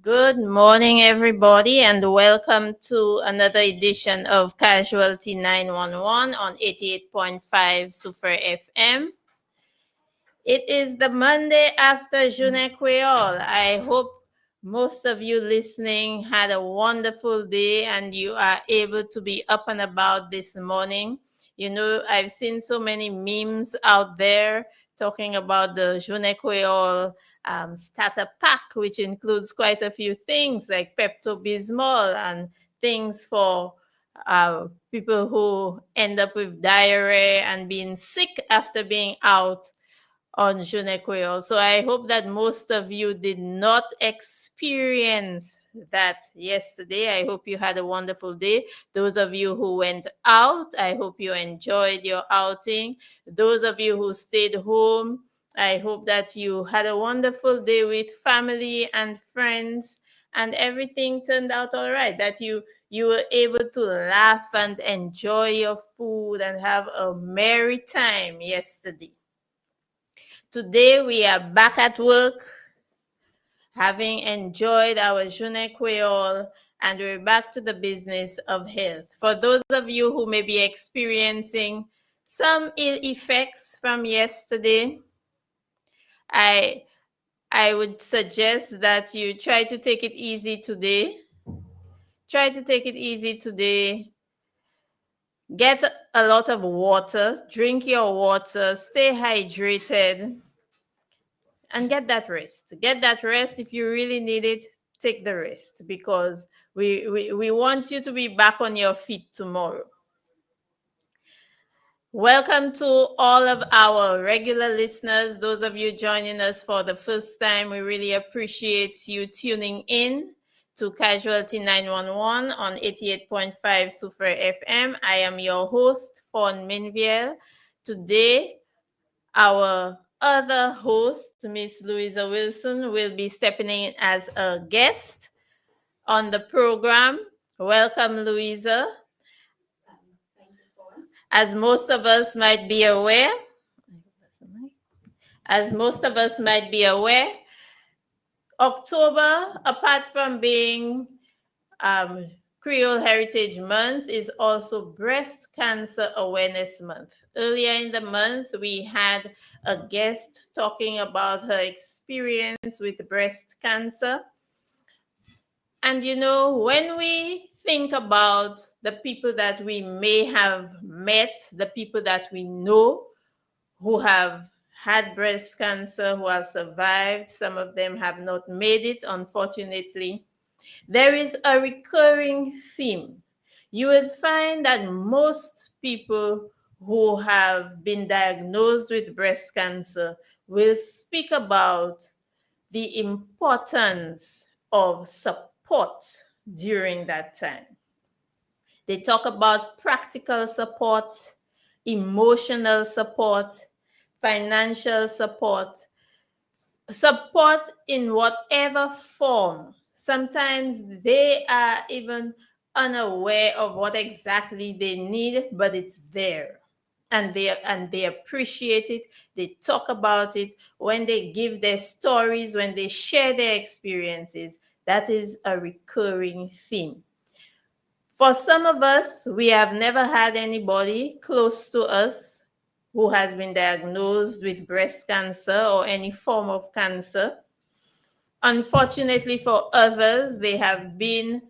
Good morning, everybody, and welcome to another edition of Casualty 911 on 88.5 Soufriere FM. It is the Monday after Journée Creole. I hope most of you listening had a wonderful day and you are able to be up and about this morning. You know, I've seen so many memes out there talking about the Journée Creole starter pack, which includes quite a few things like Pepto-Bismol and things for people who end up with diarrhea and being sick after being out on Journée Creole. So I hope that most of you did not experience that yesterday. I hope you had a wonderful day. Those of you who went out, I hope you enjoyed your outing. Those of you who stayed home, I hope that you had a wonderful day with family and friends and everything turned out all right, that you were able to laugh and enjoy your food and have a merry time yesterday. Today we are back at work, having enjoyed our Journée Creole, and we're back to the business of health. For those of you who may be experiencing some ill effects from yesterday, I would suggest that you try to take it easy today. Try to take it easy today. Get a lot of water, drink your water, stay hydrated. And get that rest. Get that rest. If you really need it, take the rest because we want you to be back on your feet tomorrow. Welcome to all of our regular listeners. Those of you joining us for the first time, we really appreciate you tuning in to Casualty 911 on 88.5 Soufriere FM. I am your host, Fawn Minviel. Today, our other host, Miss Louisa Wilson, will be stepping in as a guest on the program. Welcome, Louisa. As most of us might be aware, October, apart from being Creole Heritage Month, is also Breast Cancer Awareness Month. Earlier in the month, we had a guest talking about her experience with breast cancer. And you know, when we think about the people that we may have met, the people that we know who have had breast cancer, who have survived, some of them have not made it, unfortunately. There is a recurring theme. You will find that most people who have been diagnosed with breast cancer will speak about the importance of support during that time. They talk about practical support, emotional support, financial support, support in whatever form. Sometimes they are even unaware of what exactly they need, but it's there. And they appreciate it. They talk about it. When they give their stories, when they share their experiences, that is a recurring theme. For some of us, we have never had anybody close to us who has been diagnosed with breast cancer or any form of cancer. Unfortunately for others, they have been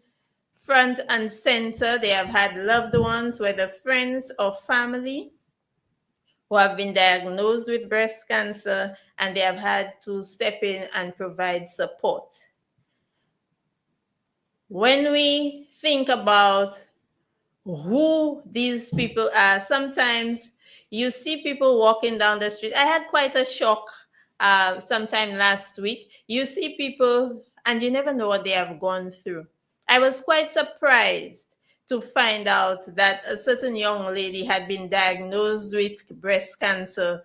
front and center. They have had loved ones, whether friends or family, who have been diagnosed with breast cancer, and they have had to step in and provide support. When we think about who these people are, sometimes you see people walking down the street. I had quite a shock sometime last week. You see people and you never know what they have gone through. I was quite surprised to find out that a certain young lady had been diagnosed with breast cancer.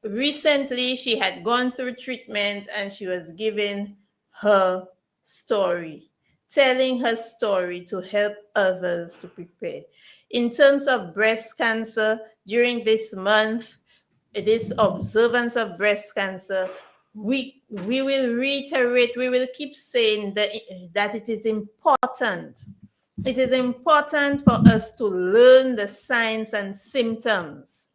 Recently, she had gone through treatment and she was given her story, telling her story to help others to prepare. In terms of breast cancer, during this month, this observance of breast cancer, we will reiterate, we will keep saying that it is important. It is important for us to learn the signs and symptoms.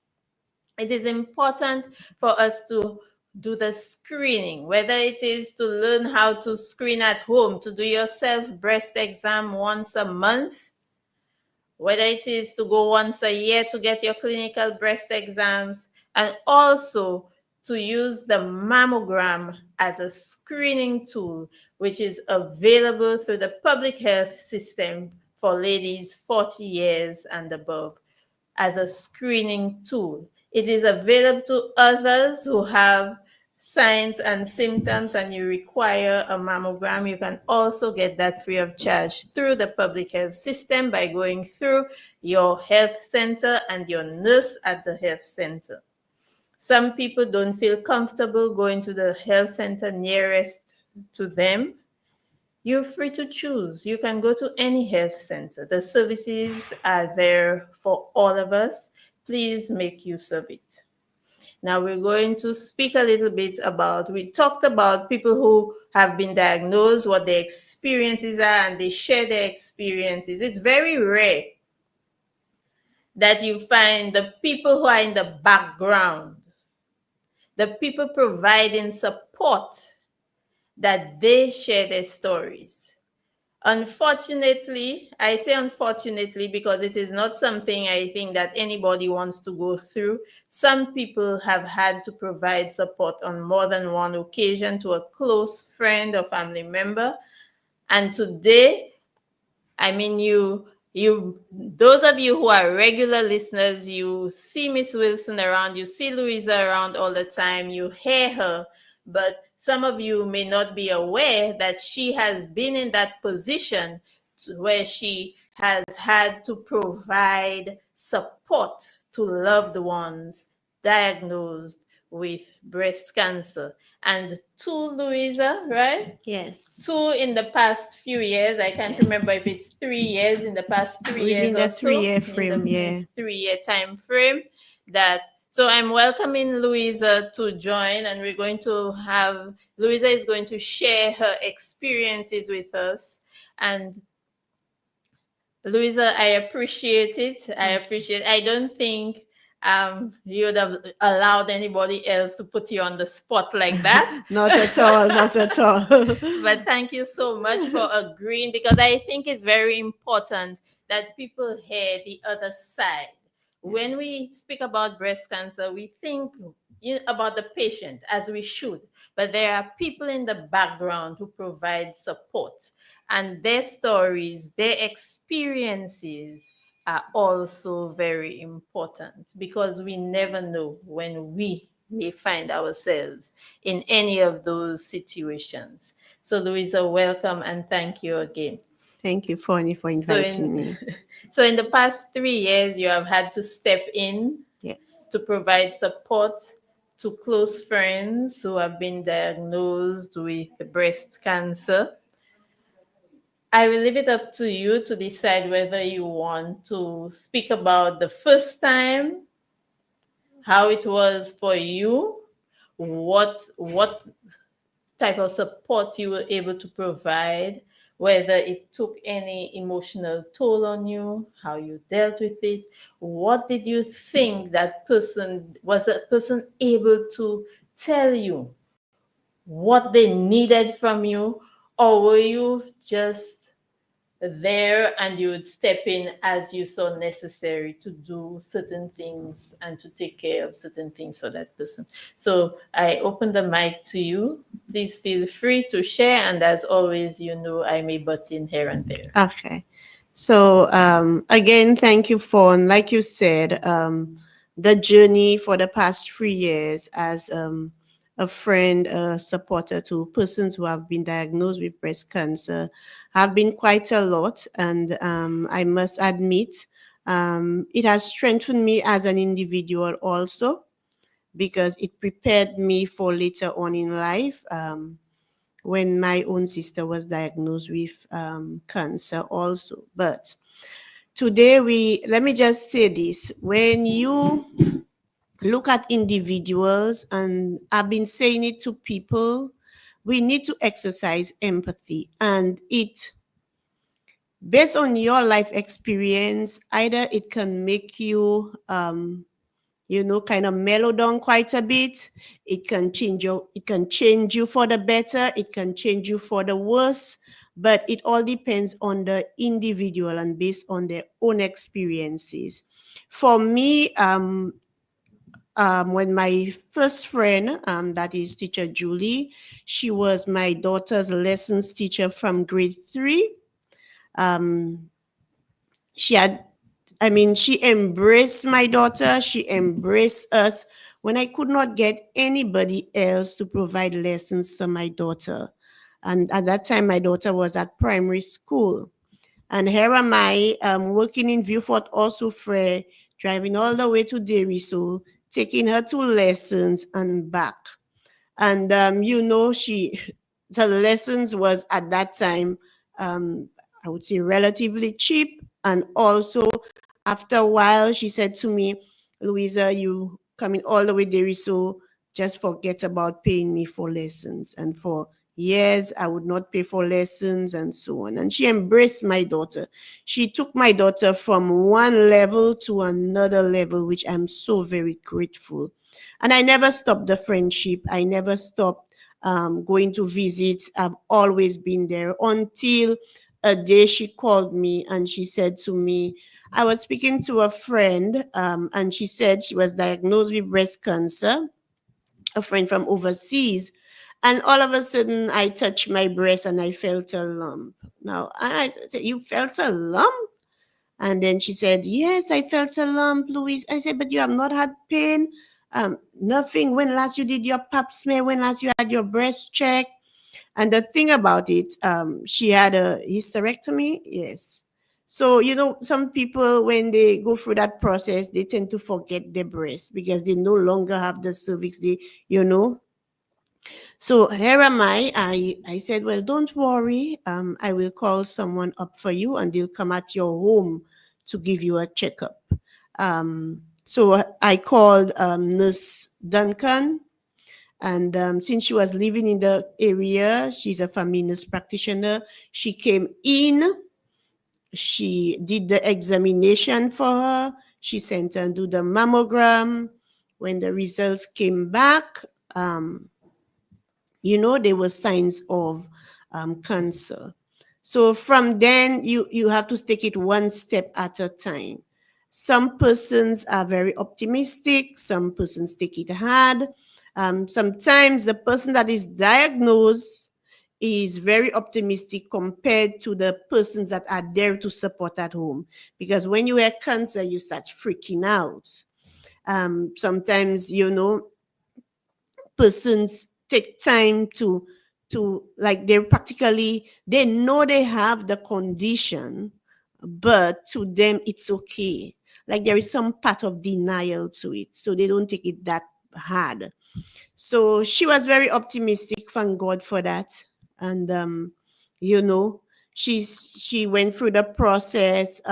It is important for us to do the screening, whether it is to learn how to screen at home, to do your self breast exam once a month, whether it is to go once a year to get your clinical breast exams, and also to use the mammogram as a screening tool, which is available through the public health system for ladies 40 years and above as a screening tool. It is available to others who have signs and symptoms and you require a mammogram. You can also get that free of charge through the public health system by going through your health center and your nurse at the health center. Some people don't feel comfortable going to the health center nearest to them. You're free to choose. You can go to any health center. The services are there for all of us. Please make use of it. Now we're going to speak a little bit about, we talked about people who have been diagnosed, what their experiences are, and they share their experiences. It's very rare that you find the people who are in the background, the people providing support, that they share their stories. Unfortunately, I say unfortunately because it is not something I think that anybody wants to go through. Some people have had to provide support on more than one occasion to a close friend or family member. And today, I mean, those of you who are regular listeners, you see Miss Wilson around, you see Louisa around all the time, you hear her, but some of you may not be aware that she has been in that position where she has had to provide support to loved ones diagnosed with breast cancer. And two, Louisa, right? Yes. Two in the past few years. I can't remember if it's 3 years in the past 3 Within years the or so. 3-year frame, in 3-year time frame. So I'm welcoming Louisa to join, and we're going to have, Louisa is going to share her experiences with us. And Louisa, I appreciate it. I don't think you would have allowed anybody else to put you on the spot like that. Not at all, not at all. But thank you so much for agreeing, because I think it's very important that people hear the other side. When we speak about breast cancer, we think about the patient, as we should, but there are people in the background who provide support, and their stories, their experiences are also very important, because we never know when we may find ourselves in any of those situations. So Louisa, welcome and thank you again. Thank you, Fonny, for inviting me. So in the past 3 years, you have had to step in to provide support to close friends who have been diagnosed with breast cancer. I will leave it up to you to decide whether you want to speak about the first time, how it was for you, what type of support you were able to provide, whether it took any emotional toll on you, how you dealt with it. What did you think that person able to tell you what they needed from you, or were you just there and you would step in as you saw necessary to do certain things and to take care of certain things for that person? So I open the mic to you. Please feel free to share, and as always, I may butt in here and there. Okay. So again, thank you, Fawn. Like you said, the journey for the past 3 years as a friend, a supporter to persons who have been diagnosed with breast cancer have been quite a lot. And I must admit, it has strengthened me as an individual also, because it prepared me for later on in life, when my own sister was diagnosed with cancer also. But today let me just say this, when you look at individuals, and I've been saying it to people, we need to exercise empathy. And it, based on your life experience, either it can make you, kind of mellow down quite a bit. It can change you for the better. It can change you for the worse. But it all depends on the individual and based on their own experiences. For me, when my first friend, that is teacher Julie, she was my daughter's lessons teacher from grade 3. Um, she had, she embraced my daughter. She embraced us when I could not get anybody else to provide lessons to my daughter. And at that time, my daughter was at primary school. And here am I, working in Vieux-Fort or Soufriere, driving all the way to Deriso, taking her to lessons and back. And the lessons was at that time, I would say relatively cheap. And also, after a while, she said to me, Louisa, you coming all the way there, so just forget about paying me for lessons. And for years, I would not pay for lessons and so on. And she embraced my daughter. She took my daughter from one level to another level, which I'm so very grateful. And I never stopped the friendship. I never stopped going to visit. I've always been there until a day she called me and she said to me, I was speaking to a friend, and she said she was diagnosed with breast cancer, a friend from overseas. And all of a sudden, I touched my breast and I felt a lump. Now, I said, you felt a lump? And then she said, yes, I felt a lump, Louise. I said, but you have not had pain? Nothing. When last you did your pap smear? When last you had your breast check? And the thing about it, she had a hysterectomy. Yes. So, some people, when they go through that process, they tend to forget their breast because they no longer have the cervix. So here am I. I said, well, don't worry. I will call someone up for you and they'll come at your home to give you a checkup. So I called Nurse Duncan. And since she was living in the area, she's a family nurse practitioner. She came in. She did the examination for her. She sent her to do the mammogram. When the results came back, there were signs of cancer. So from then, you have to take it one step at a time. Some persons are very optimistic. Some persons take it hard. Sometimes the person that is diagnosed is very optimistic compared to the persons that are there to support at home. Because when you have cancer, you start freaking out. Sometimes, persons take time to like they know they have the condition, but to them it's okay. Like there is some part of denial to it, so they don't take it that hard. So she was very optimistic, thank God for that. And she went through the process.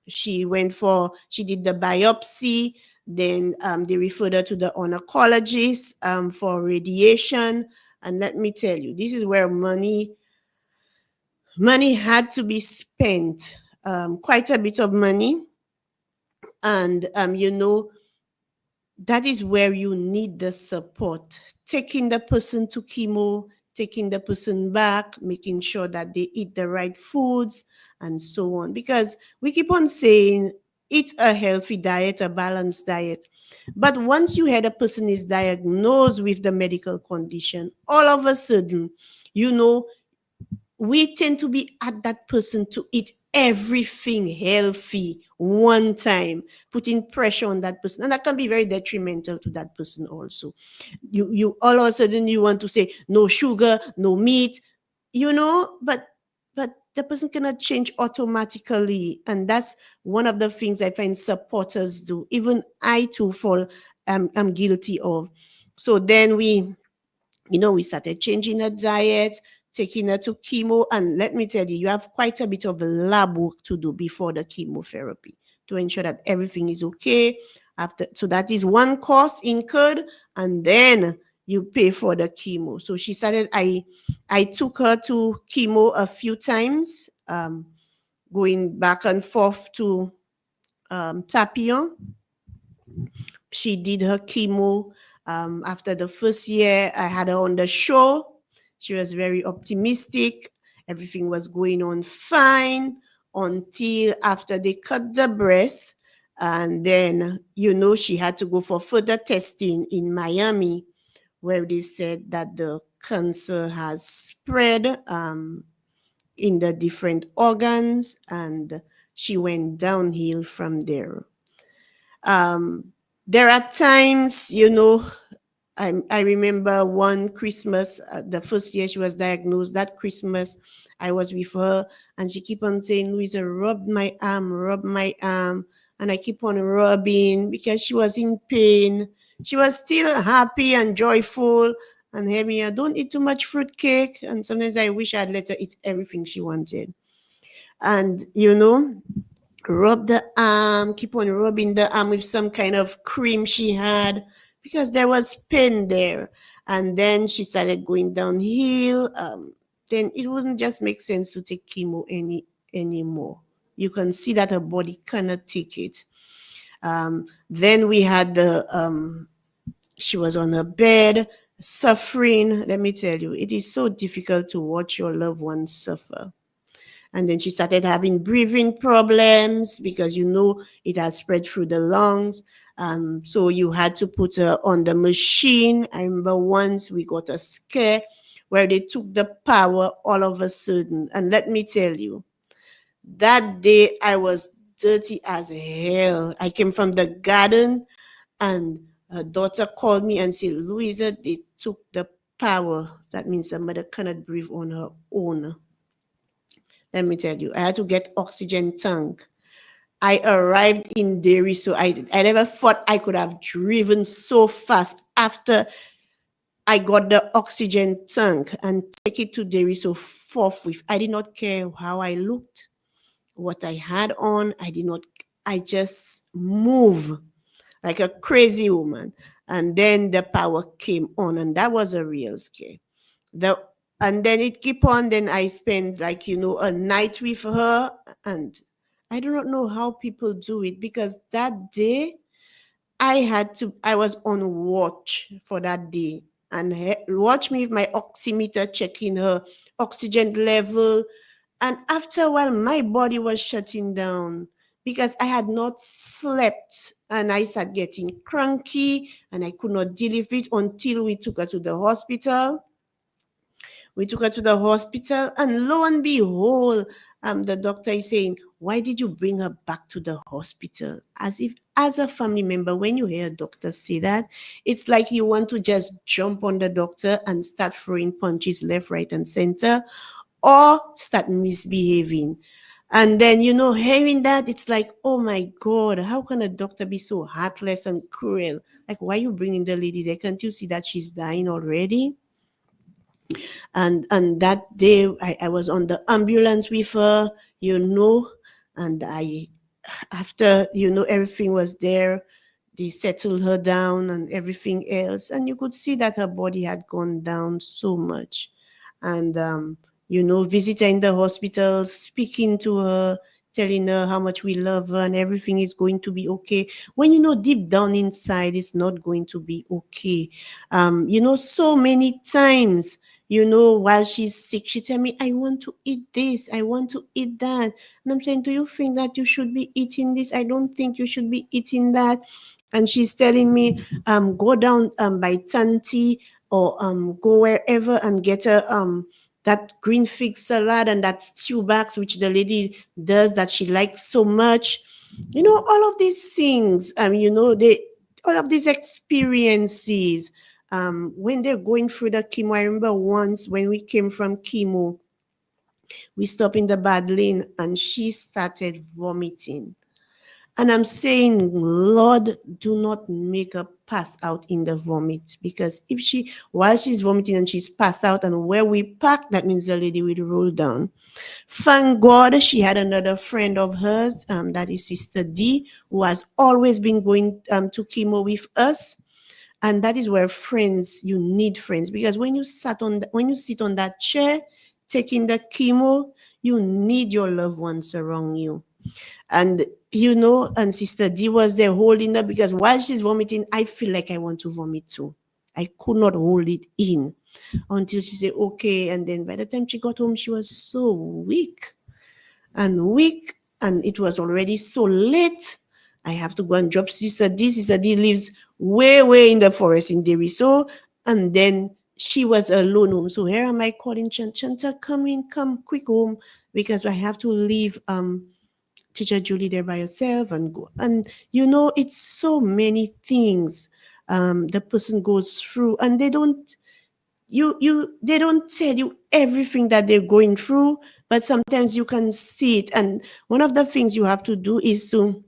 She did the biopsy. Then they referred her to the oncologist for radiation. And let me tell you, this is where money had to be spent, quite a bit of money. And that is where you need the support. Taking the person to chemo, taking the person back, making sure that they eat the right foods, and so on. Because we keep on saying, eat a healthy diet, a balanced diet. But once you had a person is diagnosed with the medical condition, all of a sudden, we tend to be at that person to eat everything healthy one time, putting pressure on that person. And that can be very detrimental to that person also. You all of a sudden you want to say no sugar, no meat, but the person cannot change automatically. And that's one of the things I find supporters do. Even I too I'm guilty of. So then we started changing her diet, taking her to chemo. And let me tell you, you have quite a bit of lab work to do before the chemotherapy to ensure that everything is okay. after. So that is one cost incurred, and then you pay for the chemo. So she started. I took her to chemo a few times, going back and forth to Tapion. She did her chemo. After the first year, I had her on the show. She was very optimistic. Everything was going on fine until after they cut the breast. And then, she had to go for further testing in Miami, where they said that the cancer has spread in the different organs, and she went downhill from there. There are times, I remember one Christmas, the first year she was diagnosed, that Christmas, I was with her and she keep on saying, Louisa, rub my arm, rub my arm. And I keep on rubbing because she was in pain. She was still happy and joyful. And hear me, don't eat too much fruit cake. And sometimes I wish I'd let her eat everything she wanted. And, rub the arm, keep on rubbing the arm with some kind of cream she had because there was pain there. And then she started going downhill. Then it wouldn't just make sense to take chemo anymore. You can see that her body cannot take it. Then we had she was on her bed suffering. Let me tell you, it is so difficult to watch your loved ones suffer. And then she started having breathing problems because it has spread through the lungs. So you had to put her on the machine. I remember once we got a scare where they took the power all of a sudden. And let me tell you, that day I was dirty as hell. I came from the garden and her daughter called me and said, Louisa, they took the power. That means the mother cannot breathe on her own. Let me tell you, I had to get oxygen tank. I arrived in Derry, so I never thought I could have driven so fast after I got the oxygen tank and take it to Derry so forthwith. I did not care how I looked, what I had on. I just moved like a crazy woman. And then the power came on, and that was a real scare. And then it keep on. Then I spent a night with her, and I do not know how people do it because that day I was on watch for that day and watch me with my oximeter checking her oxygen level. And after a while, my body was shutting down because I had not slept and I started getting cranky and I could not deal with it until we took her to the hospital. We took her to the hospital, and lo and behold, the doctor is saying, why did you bring her back to the hospital? As if, as a family member, when you hear a doctor say that, it's like you want to just jump on the doctor and start throwing punches left, right, and center, or start misbehaving. And then, hearing that, it's like, oh my God, how can a doctor be so heartless and cruel? Like, why are you bringing the lady there? Can't you see that she's dying already? And that day I was on the ambulance with her, and after everything was there, they settled her down and everything else, and you could see that her body had gone down so much. And visit her in the hospital, speaking to her, telling her how much we love her and everything is going to be okay, when deep down inside it's not going to be okay. So many times, while she's sick, she tell me, I want to eat this, I want to eat that. And I'm saying, do you think that you should be eating this? I don't think you should be eating that. And she's telling me, go down by Tanti or go wherever and get a that green fig salad and that stew bags, which the lady does that she likes so much. All of these things, all of these experiences, when they're going through the chemo. I remember once when we came from chemo, we stopped in the bad lane and she started vomiting. And I'm saying, Lord, do not make her pass out in the vomit. Because if while she's vomiting and she's passed out and where we park, that means the lady will roll down. Thank God she had another friend of hers, that is Sister D, who has always been going to chemo with us. And that is where friends, you need friends. Because when you when you sit on that chair taking the chemo, you need your loved ones around you. And and Sister D was there holding her because while she's vomiting, I feel like I want to vomit too. I could not hold it in until she said, okay. And then by the time she got home, she was so weak, and it was already so late. I have to go and drop Sister D. Sister D lives way, way in the forest in Derry. So, and then she was alone home. So here am I calling Chanta, come in, come quick home, because I have to leave Teacher Julie there by herself and go. And it's so many things the person goes through, and they don't tell you everything that they're going through, but sometimes you can see it. And one of the things you have to do is to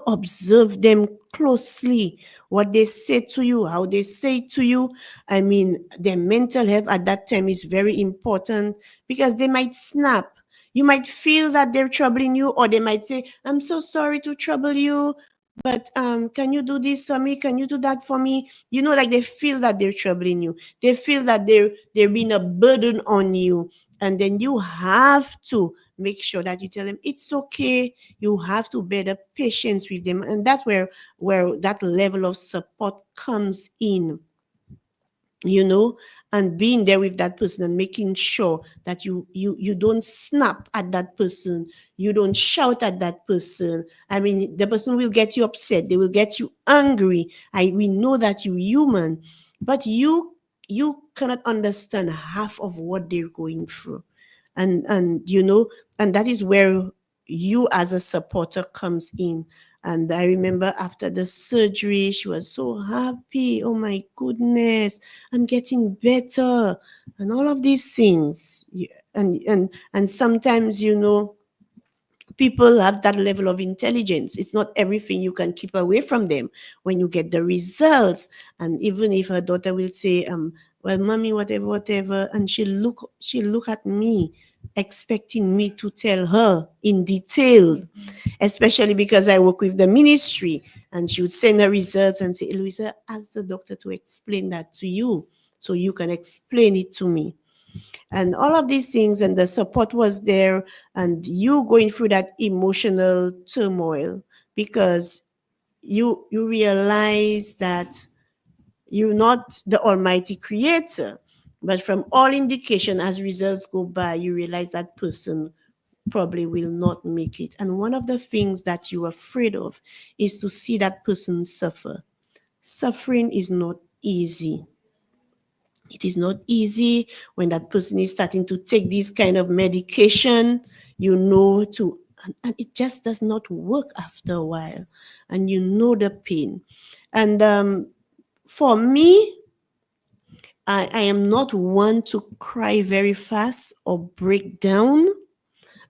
observe them closely, what they say to you, how they say it to you. I mean, their mental health at that time is very important, because they might snap. You might feel that they're troubling you, or they might say, I'm so sorry to trouble you, but can you do this for me? Can you do that for me? Like they feel that they're troubling you. They feel that they're being a burden on you. And then you have to make sure that you tell them it's okay. You have to bear the patience with them. And that's where that level of support comes in, and being there with that person and making sure that you don't snap at that person, you don't shout at that person. I mean, the person will get you upset, they will get you angry. We know that you're human, but you cannot understand half of what they're going through. And that is where you as a supporter comes in. And I remember after the surgery, she was so happy. Oh my goodness, I'm getting better, and all of these things. And sometimes, people have that level of intelligence. It's not everything you can keep away from them when you get the results. And even if her daughter will say, well, mommy, whatever, and she'll look at me expecting me to tell her in detail, especially because I work with the ministry, and she would send her results and say, Louisa, ask the doctor to explain that to you so you can explain it to me. And all of these things, and the support was there, and you going through that emotional turmoil because you realize that you're not the almighty creator. But from all indication, as results go by, you realize that person probably will not make it. And one of the things that you're afraid of is to see that person suffer. Suffering is not easy. It is not easy when that person is starting to take this kind of medication, and it just does not work after a while. And the pain. And for me, I am not one to cry very fast or break down.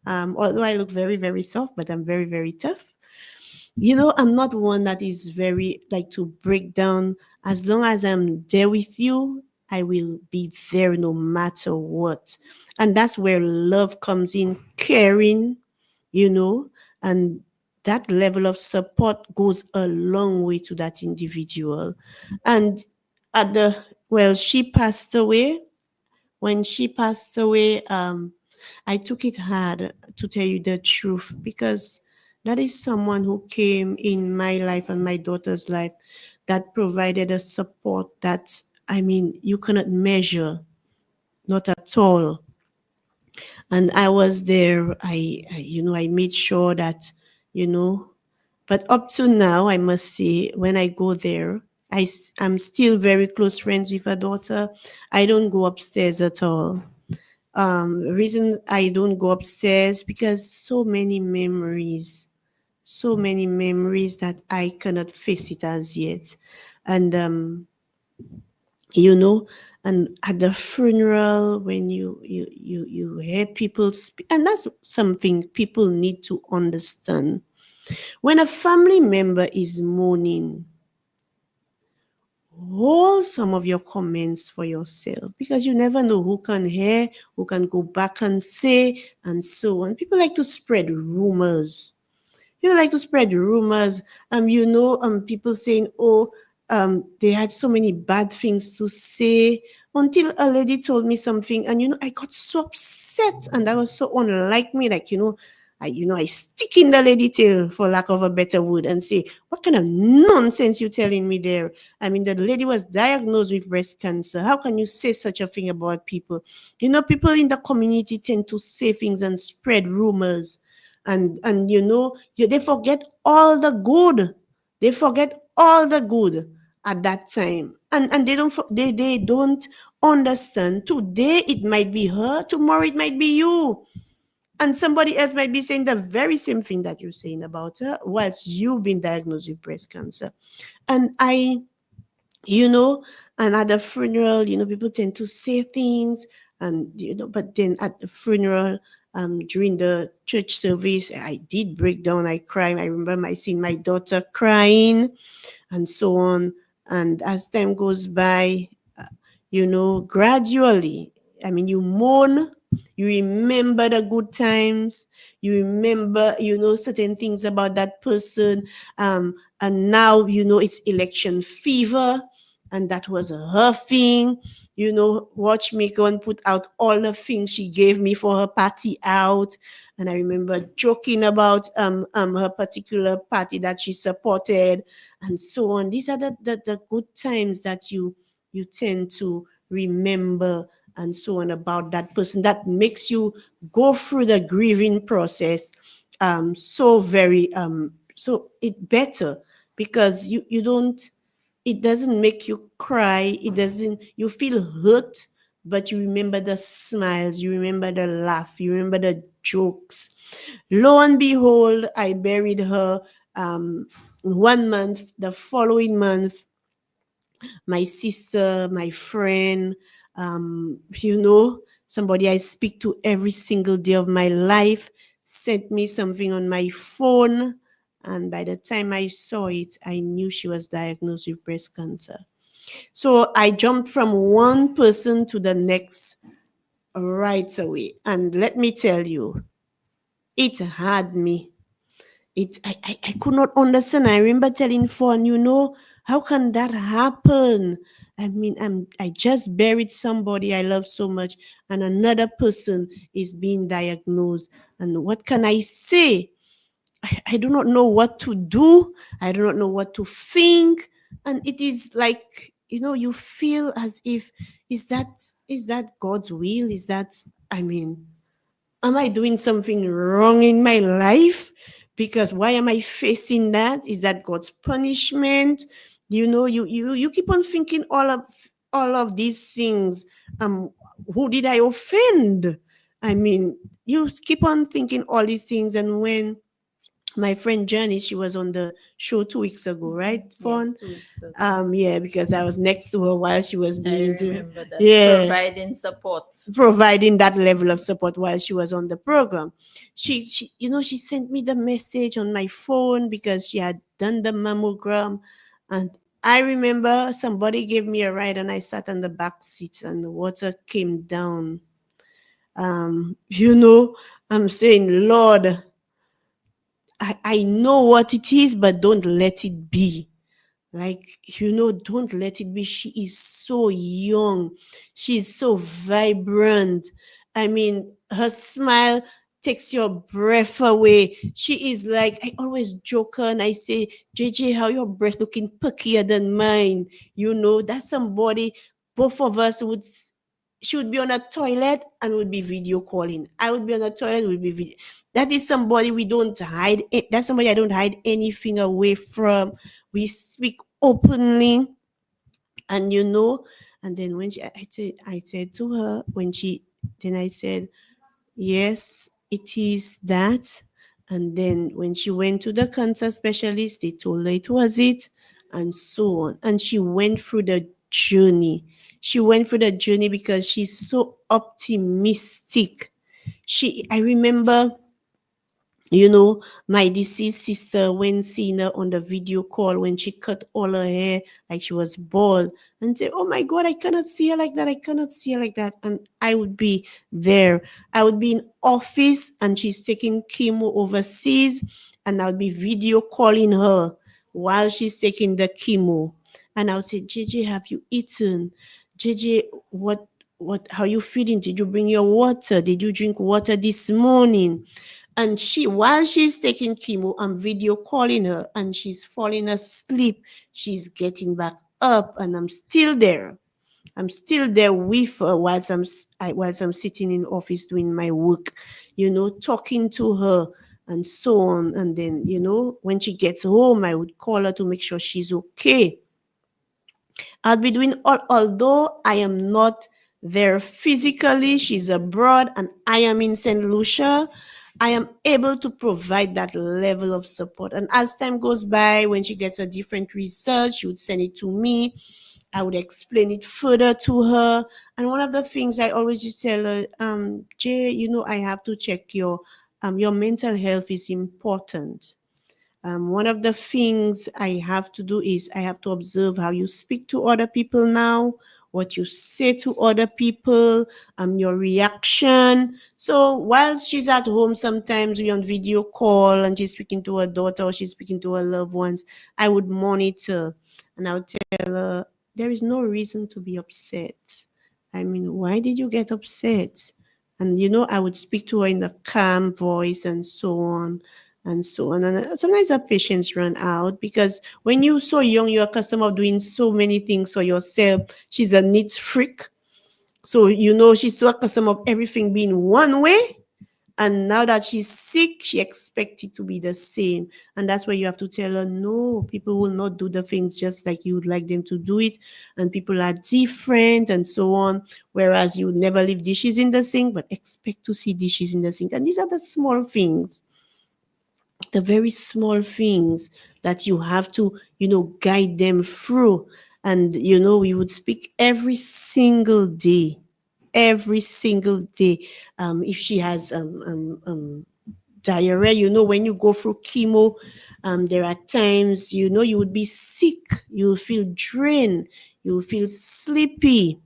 Although I look very, very soft, but I'm very, very tough. I'm not one that is very like to break down. As long as I'm there with you, I will be there no matter what. And that's where love comes in, caring, and that level of support goes a long way to that individual. And she passed away. When she passed away, I took it hard, to tell you the truth, because that is someone who came in my life and my daughter's life that provided a support that, I mean, you cannot measure, not at all. And I was there. I made sure that, but up to now, I must say, when I go there, I'm still very close friends with her daughter. I don't go upstairs at all. The reason I don't go upstairs, because so many memories that I cannot face it as yet. And you know and at the funeral, when you hear people speak, and that's something people need to understand. When a family member is mourning, hold some of your comments for yourself, because you never know who can hear, who can go back and say, and so on. People like to spread rumors. People like to spread rumors. People saying, "Oh, they had so many bad things to say." Until a lady told me something, and I got so upset, and that was so unlike me. Like, I stick in the lady tail, for lack of a better word, and say, "What kind of nonsense you telling me there?" I mean, the lady was diagnosed with breast cancer. How can you say such a thing about people? People in the community tend to say things and spread rumors, and they forget all the good. They forget all the good at that time, and they don't understand. Today it might be her, tomorrow it might be you, and somebody else might be saying the very same thing that you're saying about her, whilst you've been diagnosed with breast cancer. And you know, and at the funeral, people tend to say things, and but then at the funeral, during the church service, I did break down. I cried. I remember I seeing my daughter crying, and so on. And as time goes by, gradually, I mean, you mourn, you remember the good times, you remember, certain things about that person. And now, it's election fever, and that was her thing. Watch me go and put out all the things she gave me for her party out. And I remember joking about her particular party that she supported, and so on. These are the good times that you tend to remember, and so on, about that person. That makes you go through the grieving process so very so it better, because you don't it doesn't make you cry. It doesn't You feel hurt, but you remember the smiles, you remember the laugh, you remember the jokes. Lo and behold, I buried her 1 month. The following month, my sister, my friend, somebody I speak to every single day of my life, sent me something on my phone. And by the time I saw it, I knew she was diagnosed with breast cancer. So I jumped from one person to the next right away. And let me tell you, it had me. I could not understand. I remember telling Fawn, how can that happen? I mean, I just buried somebody I love so much, and another person is being diagnosed. And what can I say? I do not know what to do. I do not know what to think. And it is like, you feel as if, is that God's will? Is that, I mean, am I doing something wrong in my life? Because why am I facing that? Is that God's punishment? You keep on thinking all of these things. Who did I offend? I mean, you keep on thinking all these things. And when my friend Jenny, she was on the show 2 weeks ago, right, Yes, Fawn? 2 weeks ago. Yeah, because I was next to her while she was I being remember that. yeah, Providing support. providing that level of support while she was on the program. She sent me the message on my phone because she had done the mammogram. And I remember somebody gave me a ride, and I sat on the back seat, and the water came down. I'm saying, Lord, I know what it is, but don't let it be. Like, don't let it be. She is so young. She is so vibrant. I mean, her smile takes your breath away. She is like, I always joke her and I say, JJ, how your breath looking perkier than mine. That's somebody, both of us she would be on a toilet and would be video calling. I would be on a toilet, would be video. That is somebody we don't hide. That's somebody I don't hide anything away from. We speak openly. And and then when I said to her, then I said, yes, it is that. And then when she went to the cancer specialist, they told her it was it, and so on. And she went through the journey. She went through the journey because she's so optimistic. I remember You know, my deceased sister, when seeing her on the video call, when she cut all her hair like she was bald, and say, "Oh my God, I cannot see her like that. I cannot see her like that." And I would be there. I would be in office, and she's taking chemo overseas, and I would be video calling her while she's taking the chemo, and I would say, "JJ, have you eaten? JJ, what? How you feeling? Did you bring your water? Did you drink water this morning?" And she, while she's taking chemo, I'm video calling her and she's falling asleep. She's getting back up and I'm still there. I'm still there with her whilst I'm sitting in office doing my work, talking to her and so on. And then, when she gets home, I would call her to make sure she's okay. I'll be doing although I am not there physically, she's abroad and I am in St. Lucia, I am able to provide that level of support. And as time goes by, when she gets a different research, she would send it to me. I would explain it further to her. And one of the things I always used to tell her, Jay, I have to check your mental health is important. One of the things I have to do is I have to observe how you speak to other people now, what you say to other people, your reaction. So whilst she's at home, sometimes we on video call and she's speaking to her daughter or she's speaking to her loved ones, I would monitor and I would tell her, there is no reason to be upset. I mean, why did you get upset? And I would speak to her in a calm voice and so on and so on. And sometimes our patience run out because when you're so young, you're accustomed of doing so many things for yourself. She's a neat freak. So, she's so accustomed of everything being one way. And now that she's sick, she expects it to be the same. And that's why you have to tell her, no, people will not do the things just like you would like them to do it. And people are different and so on. Whereas you would never leave dishes in the sink, but expect to see dishes in the sink. And these are the small things, the very small things that you have to, guide them through. And, we would speak every single day, every single day. If she has diarrhea, when you go through chemo, there are times, you would be sick, you'll feel drained, you'll feel sleepy,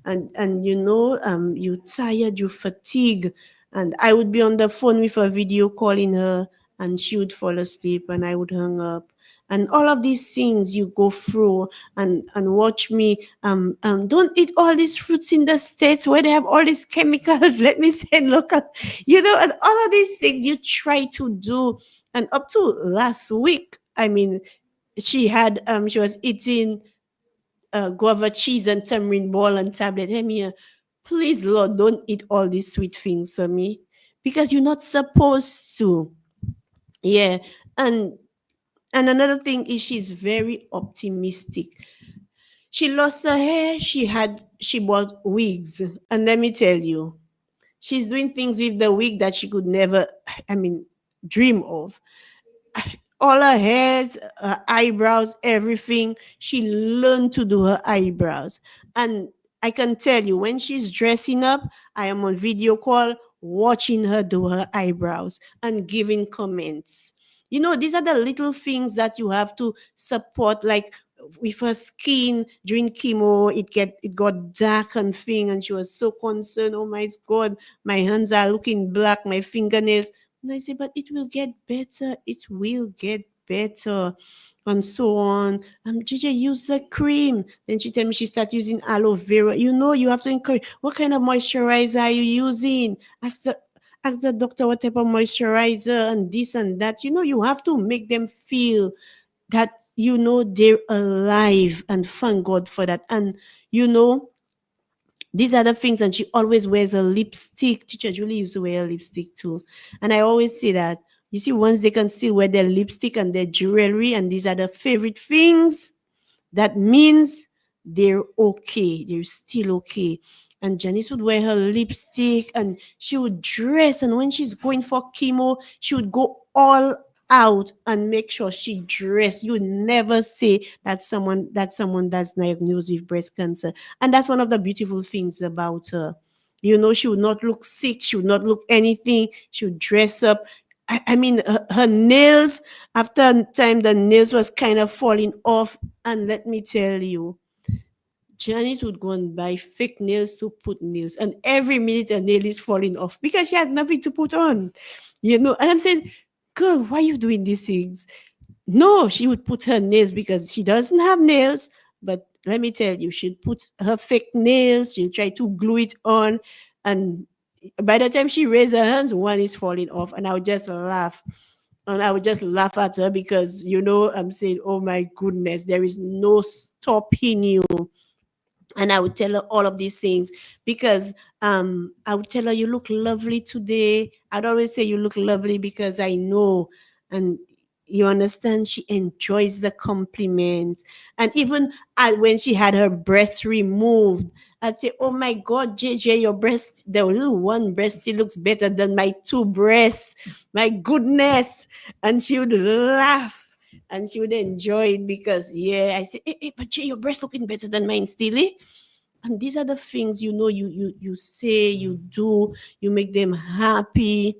and you tired, you fatigue, and I would be on the phone with her video calling her and she would fall asleep and I would hang up. And all of these things you go through, and watch me, don't eat all these fruits in the States where they have all these chemicals. Let me say local, and all of these things you try to do. And up to last week, I mean, she was eating guava cheese and tamarind ball and tablet. Hey, Mia, please, Lord, don't eat all these sweet things for me because you're not supposed to. Yeah. And another thing is she's very optimistic. She lost her hair. She bought wigs. And let me tell you, she's doing things with the wig that she could never, I mean, dream of. All her hairs, her eyebrows, everything. She learned to do her eyebrows. And I can tell you, when she's dressing up, I am on video call watching her do her eyebrows and giving comments. These are the little things that you have to support, like with her skin during chemo, it got dark and thing, and she was so concerned. Oh my God, my hands are looking black, my fingernails. And I say, but it will get better. It will get better. And so on. JJ, use the cream. Then she tell me she start using aloe vera. You have to encourage. What kind of moisturizer are you using? Ask the doctor what type of moisturizer and this and that. You have to make them feel that, they're alive, and thank God for that. And, these are the things, and she always wears a lipstick. Teacher Julie used to wear a lipstick too. And I always say that, you see, once they can still wear their lipstick and their jewelry, and these are the favorite things, that means they're okay. They're still okay. And Janice would wear her lipstick and she would dress. And when she's going for chemo, she would go all out and make sure she dressed. You would never say that someone that's diagnosed with breast cancer. And that's one of the beautiful things about her. She would not look sick. She would not look anything. She would dress up. I mean, her nails, after a time, the nails was kind of falling off. And let me tell you, Janice would go and buy fake nails to put nails. And every minute a nail is falling off because she has nothing to put on. And I'm saying, girl, why are you doing these things? No, she would put her nails because she doesn't have nails. But let me tell you, she'd put her fake nails, she'll try to glue it on. And by the time she raised her hands, one is falling off. And I would just laugh. And I would just laugh at her because, I'm saying, oh my goodness, there is no stopping you. And I would tell her all of these things because I would tell her, you look lovely today. I'd always say you look lovely because I know. And you understand, she enjoys the compliment. And even when she had her breast removed, I'd say, oh my God, JJ, your breast, the little one breast still looks better than my two breasts. My goodness. And she would laugh. And she would enjoy it because, I said, hey, but Jay, your breast looking better than mine, Steely. And these are the things, you say, you do, you make them happy.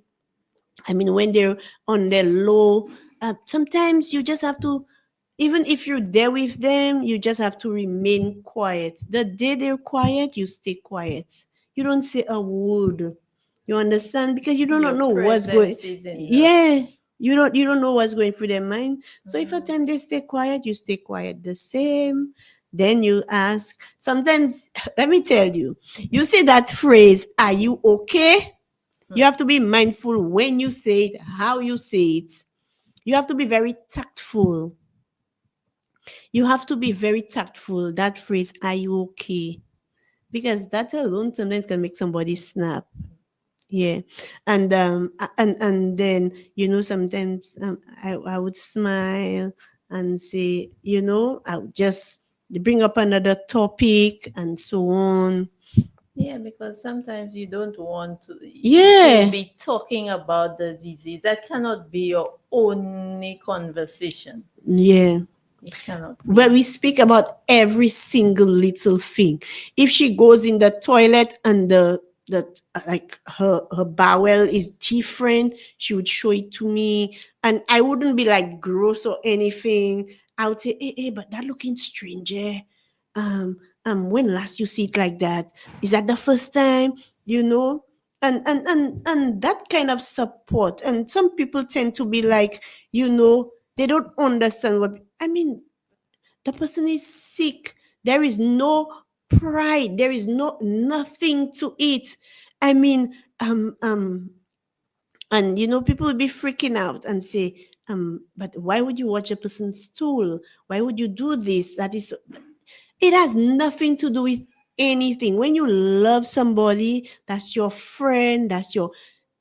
I mean, when they're on their low, sometimes you just have to, even if you're there with them, you just have to remain quiet. The day they're quiet, you stay quiet. You don't say a word. You understand? Because you do not Your know what's going. presence is enough. Yeah, you don't know what's going through their mind. So if a time they stay quiet, you stay quiet. The same. Then you ask. Sometimes, let me tell you, you say that phrase, "Are you okay?" You have to be mindful when you say it, how you say it. You have to be very tactful. You have to be very tactful. That phrase, "Are you okay?" Because that alone sometimes can make somebody snap. Yeah. And then, sometimes I would smile and say, I would just bring up another topic and so on. Yeah, because sometimes you don't want to, Yeah. to be talking about the disease. That cannot be your only conversation. Yeah. It cannot Where be. we speak about every single little thing. If she goes in the toilet and like her bowel is different, she would show it to me, and I wouldn't be like gross or anything. I would say, hey, but that looking strange, eh? When last you see it like that? Is that the first time? And that kind of support. And some people tend to be like, they don't understand what I mean. The person is sick. There is no pride. There is nothing to it. I mean, and people will be freaking out and say, but why would you watch a person's stool? Why would you do this? It has nothing to do with anything. When you love somebody, that's your friend,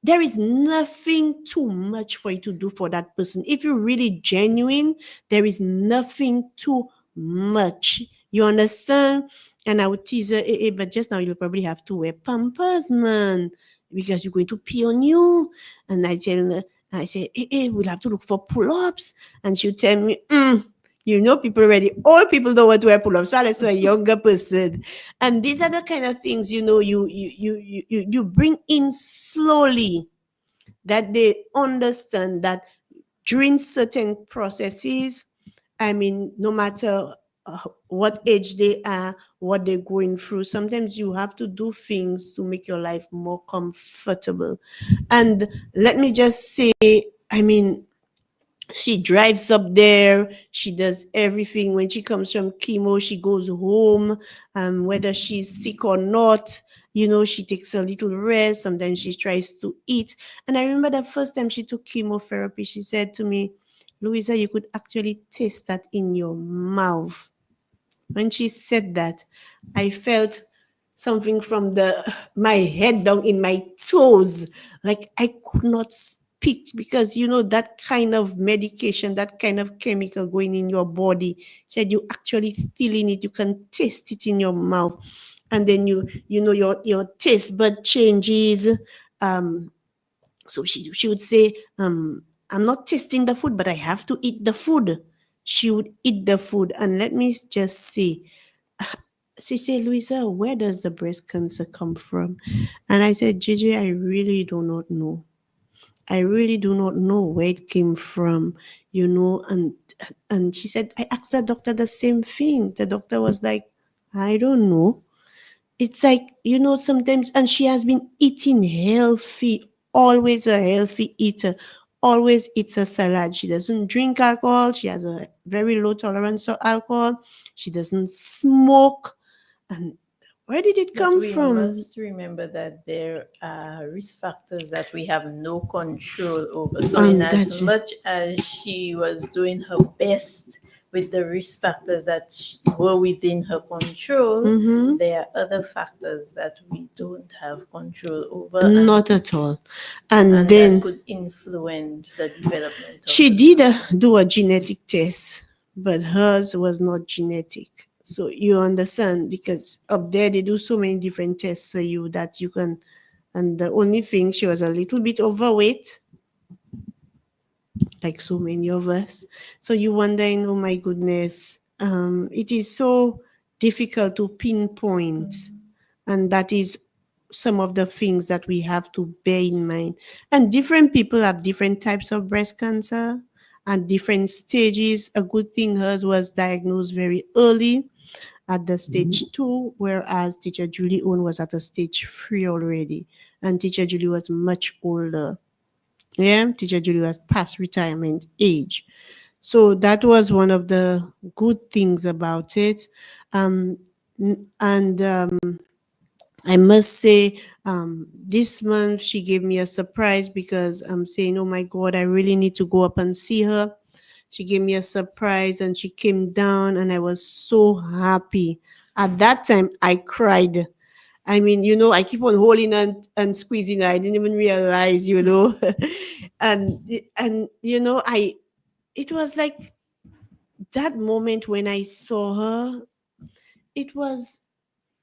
there is nothing too much for you to do for that person. If you're really genuine, there is nothing too much. You understand? And I would tease her, but just now you'll probably have to wear pampers, man, because you're going to pee on you. And I say, we'll have to look for pull-ups. And she'll tell me, people already, old people don't want to wear pull-ups, so let's say a younger person. And these are the kind of things, you bring in slowly, that they understand that during certain processes, I mean, no matter what age they are, what they're going through, sometimes you have to do things to make your life more comfortable. And let me just say, I mean, she drives up there, she does everything. When she comes from chemo, she goes home, whether she's sick or not, she takes a little rest. Sometimes she tries to eat. And I remember the first time she took chemotherapy, she said to me, Louisa, you could actually taste that in your mouth. When she said that, I felt something from my head down in my toes. Like I could not speak because that kind of medication, that kind of chemical going in your body, said you actually feeling it, you can taste it in your mouth. And then your taste bud changes. So she would say, I'm not tasting the food, but I have to eat the food. She would eat the food. And let me just say, she said, Louisa, where does the breast cancer come from? And I said, JJ, I really do not know. I really do not know where it came from, and she said, I asked the doctor the same thing. The doctor was like, I don't know. It's like, sometimes, and she has been eating healthy, always a healthy eater, always eats a salad. She doesn't drink alcohol. She has a very low tolerance of alcohol. She doesn't smoke. And where did it But come we from? must remember that there are risk factors that we have no control over. So, in And as that's much as she was doing her best with the risk factors that were within her control, mm-hmm, there are other factors that we don't have control over, not at all. And and that then could influence the development of she the did child. do a genetic test, but hers was not genetic. So you understand, because up there they do so many different tests for you that you can. And the only thing, she was a little bit overweight, like so many of us. So you wondering, oh my goodness, it is so difficult to pinpoint, and that is some of the things that we have to bear in mind. And different people have different types of breast cancer at different stages. A good thing, hers was diagnosed very early at the stage 2, whereas teacher Julie own was at a stage 3 already, and teacher Julie was much older. Yeah, teacher Julie was past retirement age. So that was one of the good things about it. um, and I must say, this month she gave me a surprise, because I'm saying, oh my God, I really need to go up and see her. She gave me a surprise and she came down, and I was so happy. At that time, I cried. I mean, I keep on holding and squeezing her. I didn't even realize, and it was like that moment when I saw her. It was,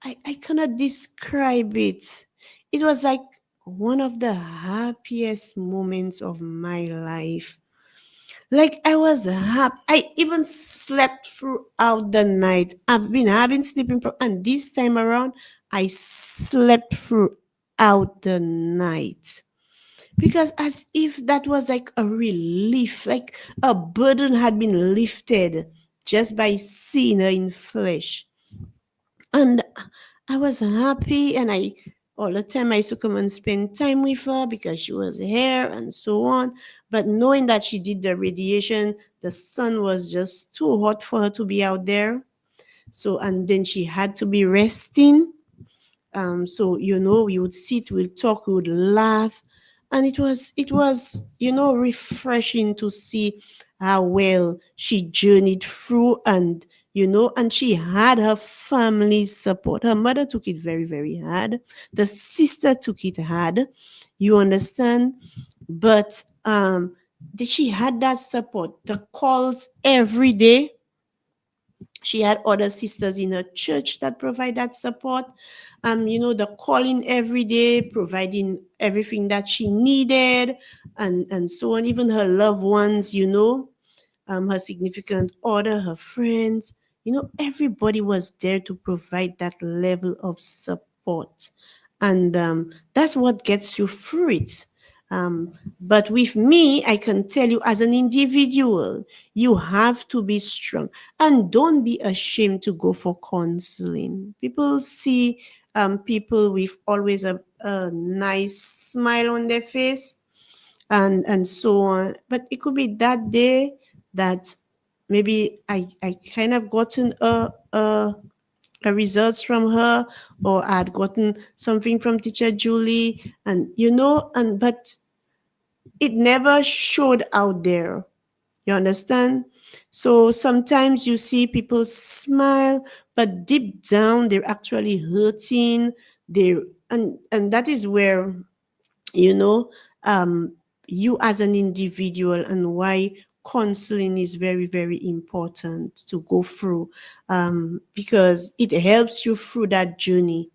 I cannot describe it. It was like one of the happiest moments of my life. Like, I was happy. I even slept throughout the night. I've been having sleeping problems, and this time around, I slept throughout the night, because as if that was like a relief, like a burden had been lifted just by seeing her in flesh. And I was happy, and I all the time I used to come and spend time with her because she was here and so on. But knowing that she did the radiation, the sun was just too hot for her to be out there. So, and then she had to be resting. So we would sit, we'd talk, we would laugh, and it was refreshing to see how well she journeyed through. And and she had her family's support. Her mother took it very, very hard. The sister took it hard. You understand? But she had that support. The calls every day. She had other sisters in her church that provide that support. The calling every day, providing everything that she needed, and so on. Even her loved ones, her significant other, her friends, everybody was there to provide that level of support. And that's what gets you through it. But with me, I can tell you, as an individual, you have to be strong, and don't be ashamed to go for counseling. People see people with always a nice smile on their face, and so on. But it could be that day that maybe I kind of gotten a results from her, or I had gotten something from teacher Julie, and but it never showed out there. You understand? So sometimes you see people smile, but deep down they're actually hurting. They and that is where you know um you as an individual, and why counseling is very, very important to go through, because it helps you through that journey,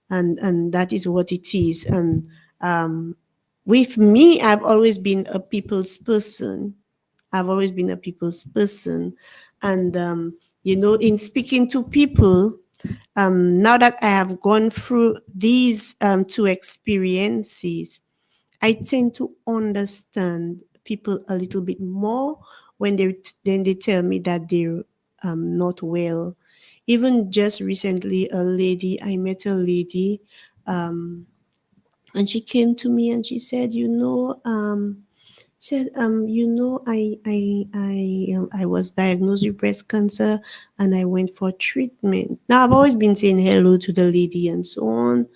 and that is what it is. And with me, I've always been a people's person. I've always been a people's person. And in speaking to people, now that I have gone through these two experiences, I tend to understand people a little bit more when they tell me that they're not well. Even just recently, I met a lady, um, and she came to me and she said, I was diagnosed with breast cancer and I went for treatment. Now I've always been saying hello to the lady and so on,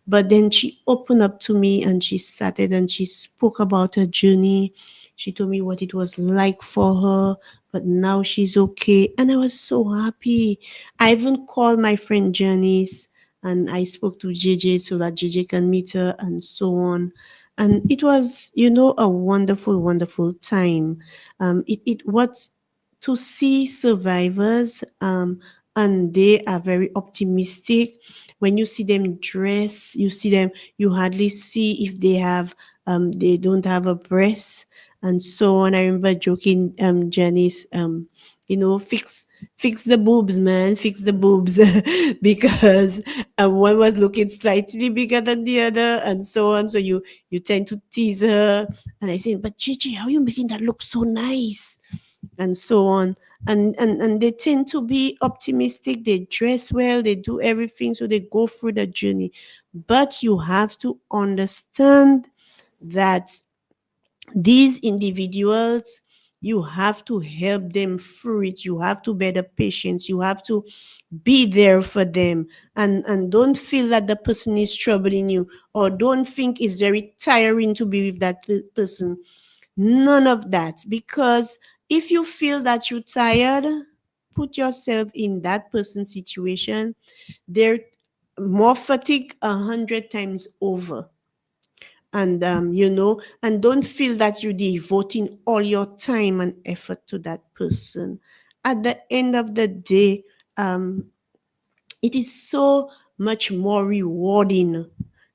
but then she opened up to me and she spoke about her journey. She told me what it was like for her, but now she's okay. And I was so happy. I even called my friend Janice and I spoke to JJ so that JJ can meet her and so on. And it was, a wonderful, wonderful time. It was to see survivors, and they are very optimistic. When you see them dress, you hardly see if they don't have a breast and so on. I remember joking, Janice, fix the boobs, man, fix the boobs, because one was looking slightly bigger than the other and so on. So you tend to tease her, and I said, but Gigi, how are you making that look so nice? And so on. And they tend to be optimistic. They dress well, they do everything, so they go through the journey. But you have to understand that these individuals, you have to help them through it. You have to bear the patience. You have to be there for them, and don't feel that the person is troubling you, or don't think it's very tiring to be with that person. None of that. Because if you feel that you're tired, put yourself in that person's situation. They're more fatigued 100 times over. And don't feel that you're devoting all your time and effort to that person. At the end of the day, um, it is so much more rewarding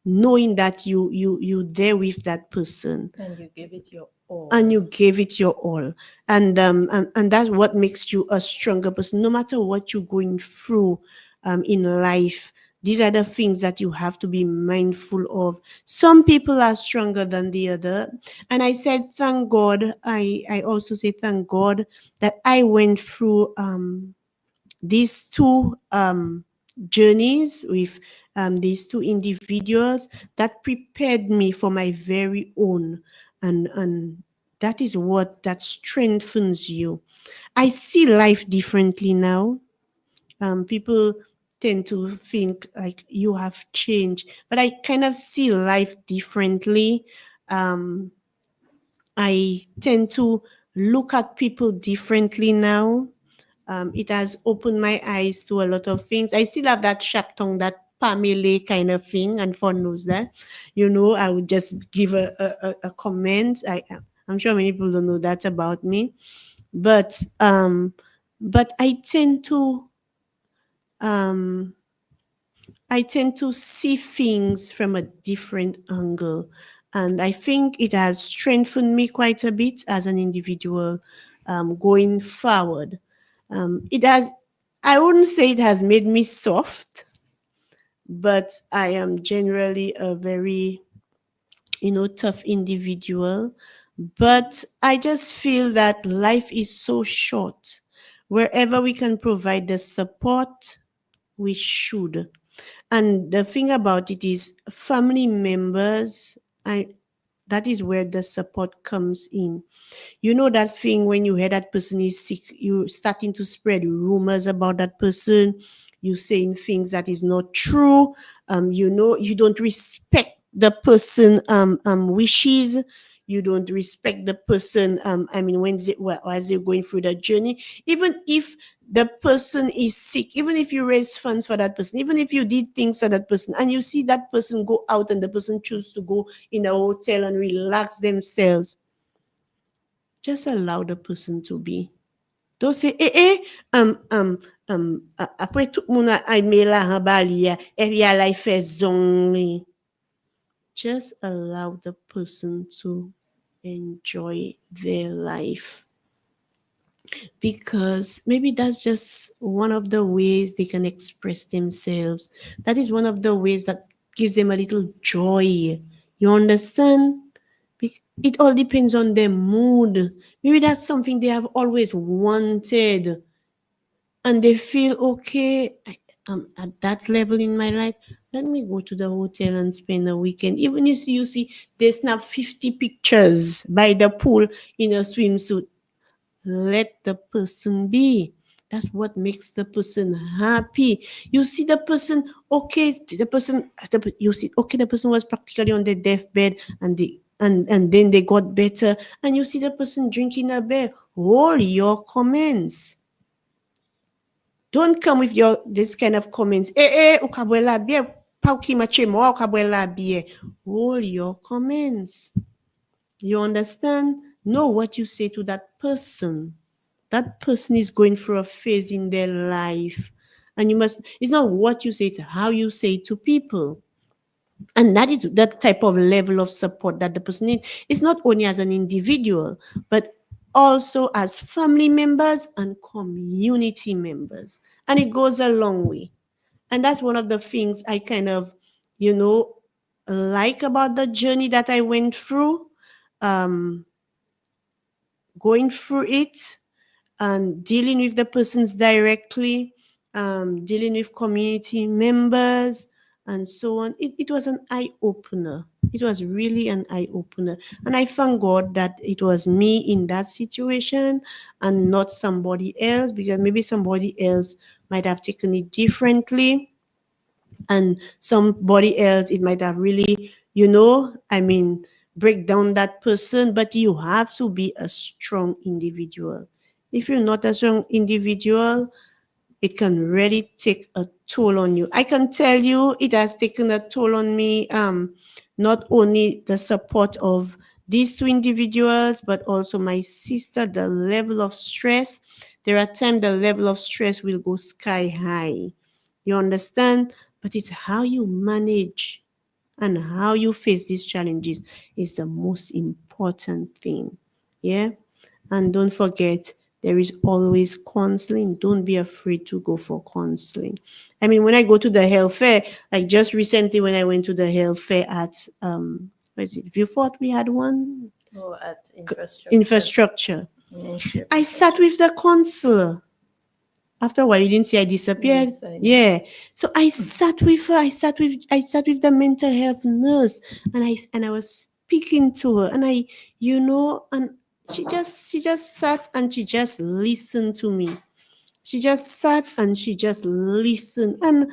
knowing that you there with that person And you give it your all. and you gave it your all. And that's what makes you a stronger person, no matter what you're going through in life. These are the things that you have to be mindful of. Some people are stronger than the other, and I said thank God. I also say thank God that I went through these two journeys with these two individuals that prepared me for my very own. And that is what that strengthens you. I see life differently now. People tend to think like you have changed, but I kind of see life differently. um, I tend to look at people differently now. It has opened my eyes to a lot of things. I still have that sharp tongue, that Pamela kind of thing, and Fon knows that. I would just give a comment. I'm sure many people don't know that about me, but um, I tend to see things from a different angle, and I think it has strengthened me quite a bit as an individual, going forward. It has. I wouldn't say it has made me soft, but I am generally a very, tough individual. But I just feel that life is so short. Wherever we can provide the support, we should. And the thing about it is, family members, that is where the support comes in. You know that thing when you hear that person is sick, you starting to spread rumors about that person, you saying things that is not true. You don't respect the person wishes. You don't respect the person. I mean, as they're going through the journey, even if the person is sick, even if you raise funds for that person, even if you did things for that person, and you see that person go out and the person choose to go in a hotel and relax themselves, just allow the person to be. Don't say, après tout le monde a aimé la rembalia, et puis elle a fait zongli. Just allow the person to enjoy their life, because maybe that's just one of the ways they can express themselves. That is one of the ways that gives them a little joy. You understand? It all depends on their mood. Maybe that's something they have always wanted, and they feel okay. I'm at that level in my life. Let me go to the hotel and spend a weekend. Even if you see they snap 50 pictures by the pool in a swimsuit, let the person be. That's what makes the person happy. You see the person, okay, you see, okay, the person was practically on their deathbed, and then they got better, and you see the person drinking a beer. Hold your comments. Don't come with your this kind of comments. Ukabwela beer, pauki machemo, ukabwela beer. Hold your comments. You understand? Know what you say to that person. That person is going through a phase in their life. And it's not what you say, it's how you say it to people. And that is that type of level of support that the person needs. It's not only as an individual, but also as family members and community members. And it goes a long way. And that's one of the things I kind of, you know, like about the journey that I went through. Um, Going through it and dealing with the persons directly, dealing with community members, and so on. It was an eye opener. It was really an eye opener. And I thank God that it was me in that situation and not somebody else, because maybe somebody else might have taken it differently. And somebody else, it might have really, break down that person. But you have to be a strong individual. If you're not a strong individual, it can really take a toll on you. I can tell you it has taken a toll on me. Not only the support of these two individuals, but also my sister, the level of stress. There are times the level of stress will go sky high. You understand? But it's how you manage and how you face these challenges is the most important thing. Yeah. And don't forget, there is always counseling. Don't be afraid to go for counseling. I mean, when I go to the health fair, like just recently when I went to the health fair at what is it? Viewfort, we had one. Oh, at infrastructure. Infrastructure. I sat with the counselor. After a while, you didn't see I disappeared. Yes, I know. Yeah. So I sat with her. I sat with the mental health nurse, and I was speaking to her, and and she just sat and she just listened to me. She just sat and she just listened. And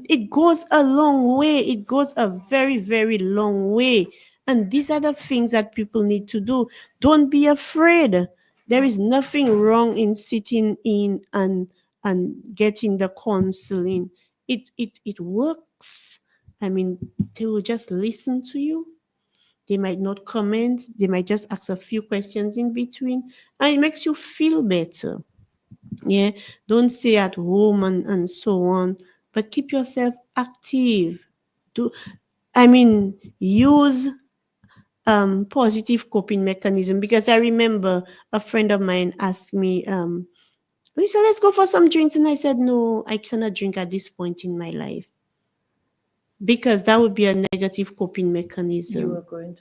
it goes a long way. It goes a very, very long way. And these are the things that people need to do. Don't be afraid. There is nothing wrong in sitting in and getting the counseling. It works. I mean, they will just listen to you. They might not comment. They might just ask a few questions in between, and it makes you feel better. Yeah, don't stay at home and so on, but keep yourself active. Do use positive coping mechanism, because I remember a friend of mine asked me, Lisa, let's go for some drinks, and I said no, I cannot drink at this point in my life, because that would be a negative coping mechanism. You were going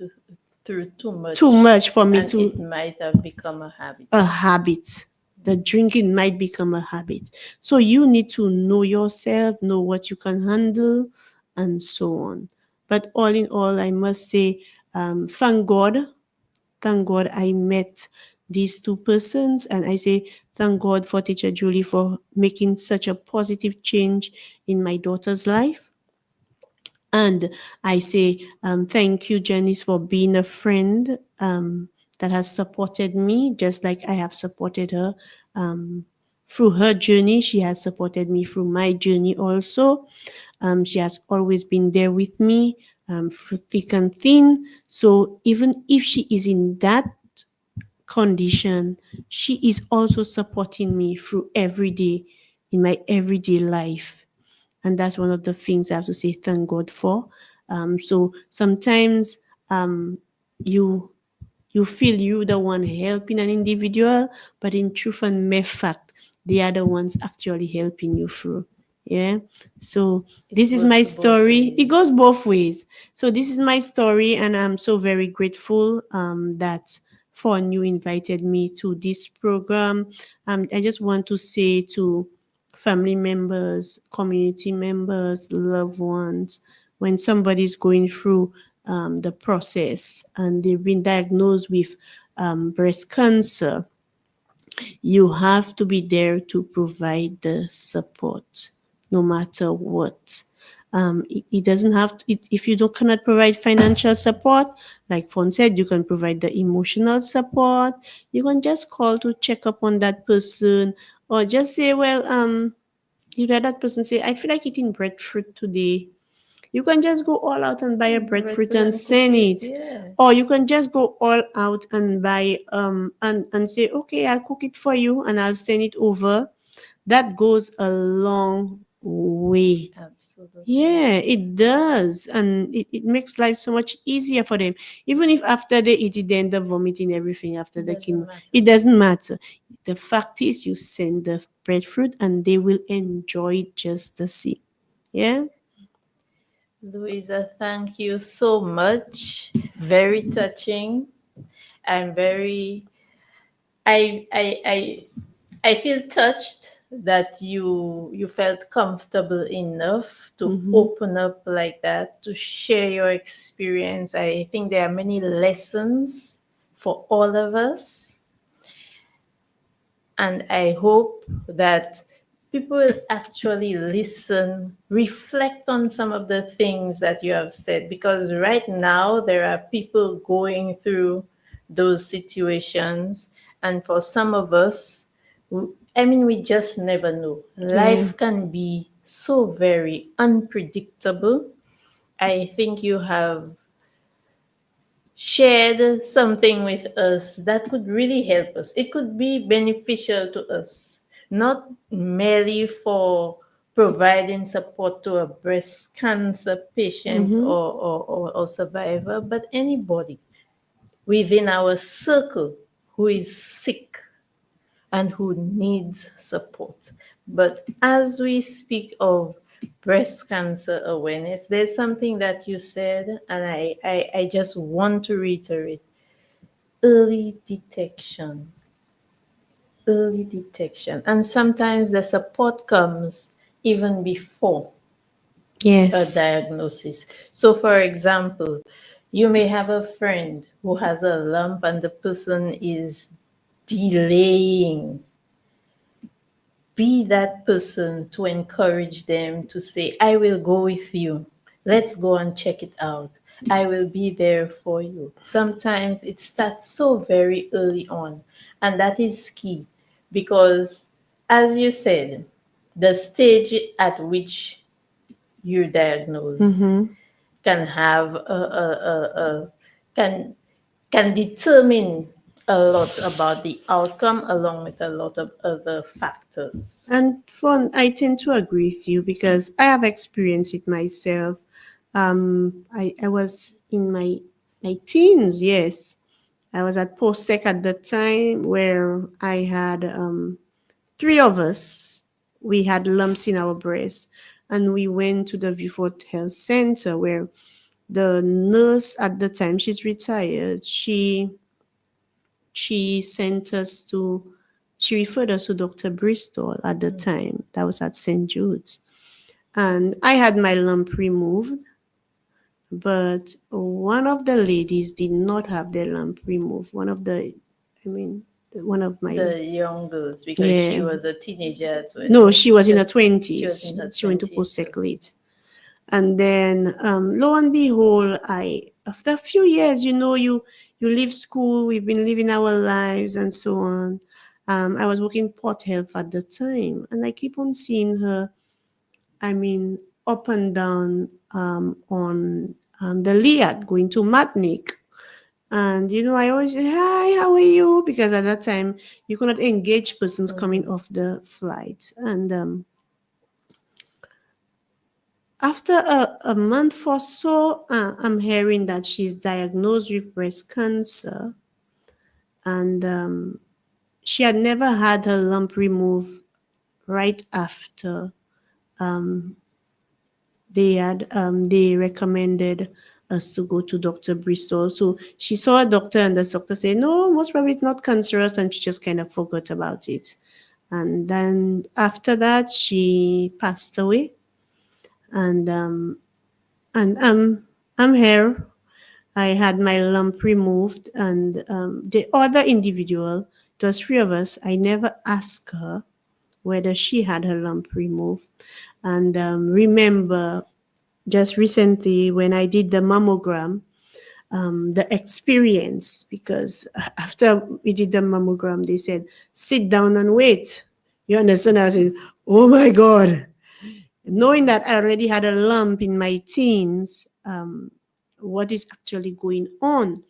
through too much for me and to it might have become a habit. The drinking might become a habit. So you need to know yourself, know what you can handle, and so on. But all in all, I must say, thank God. Thank God I met these two persons. And I say, thank God for Teacher Julie for making such a positive change in my daughter's life. And I say, thank you, Janice, for being a friend that has supported me, just like I have supported her through her journey. She has supported me through my journey also. She has always been there with me through thick and thin. So even if she is in that condition, she is also supporting me through every day in my everyday life. And that's one of the things I have to say thank God for. So sometimes you feel you're the one helping an individual, but in truth and fact, they are the ones actually helping you through. Yeah. So It this is my works both story. It ways. goes both ways. So this is my story, and I'm so very grateful that Fawn you invited me to this program. I just want to say to family members, community members, loved ones, when somebody's going through the process and they've been diagnosed with breast cancer, you have to be there to provide the support no matter what. It doesn't have to, if you don't cannot provide financial support, like Fon said, you can provide the emotional support. You can just call to check up on that person, or just say, well, you let that person say, I feel like eating breadfruit today. You can just go all out and buy a breadfruit Breadfruit and and cook send it, it. yeah. Or you can just go all out and buy and say, okay, I'll cook it for you and I'll send it over. That goes a long way. Absolutely. Yeah, it does. And it makes life so much easier for them. Even if after they eat it, they end up vomiting everything after It the doesn't chemo. matter. It doesn't matter. The fact is, you send the breadfruit and they will enjoy it just the same. Yeah. Louisa, thank you so much. Very touching. I'm very I feel touched that you felt comfortable enough to Mm-hmm. open up like that, to share your experience. I think there are many lessons for all of us, and I hope that people will actually listen, reflect on some of the things that you have said, because right now there are people going through those situations, and for some of us, I mean, we just never know. Yeah. Life can be so very unpredictable. I think you have shared something with us that could really help us. It could be beneficial to us, not merely for providing support to a breast cancer patient Mm-hmm. or survivor, but anybody within our circle who is sick and who needs support. But as we speak of breast cancer awareness, there's something that you said, and I just want to reiterate: early detection. Early detection. And sometimes the support comes even before a Yes. diagnosis. So, for example, you may have a friend who has a lump and the person is delaying. Be that person to encourage them to say, I will go with you. Let's go and check it out. I will be there for you. Sometimes it starts so very early on, and that is key because, as you said, the stage at which you're diagnosed Mm-hmm. can have a can can determine a lot about the outcome along with a lot of other factors. And Fun, I tend to agree with you because I have experienced it myself. I was in my teens, yes. I was at post-sec at the time where I had three of us. We had lumps in our breast, and we went to the Viewfort Health Center where the nurse at the time, she's retired, she sent us to, she referred us to Dr. Bristol at the time. That was at St. Jude's. And I had my lump removed, but one of the ladies did not have their lump removed. I mean, one of my, The young girls, because she yeah. was a teenager as well. No, she was in her Just she was 20s. in her She went to 20s. So post-sec late. And then, lo and behold, after a few years, you leave school, we've been living our lives and so on. I was working Port Health at the time, and I keep on seeing her, I mean, up and down on the Liat going to Matnik. And, I always say, hi, how are you? Because at that time, you could not engage persons coming off the flight. And after a month or so, I'm hearing that she's diagnosed with breast cancer, and she had never had her lump removed right after um, they recommended us to go to Dr. Bristol. So she saw a doctor, and the doctor said, no, most probably it's not cancerous, and she just kind of forgot about it. And then after that, she passed away. And I'm here. I had my lump removed, and the other individual, it was three of us. I never asked her whether she had her lump removed. And remember, just recently when I did the mammogram, the experience, because after we did the mammogram, they said, sit down and wait. You understand? I said, oh my God. Knowing that I already had a lump in my teens, what is actually going on?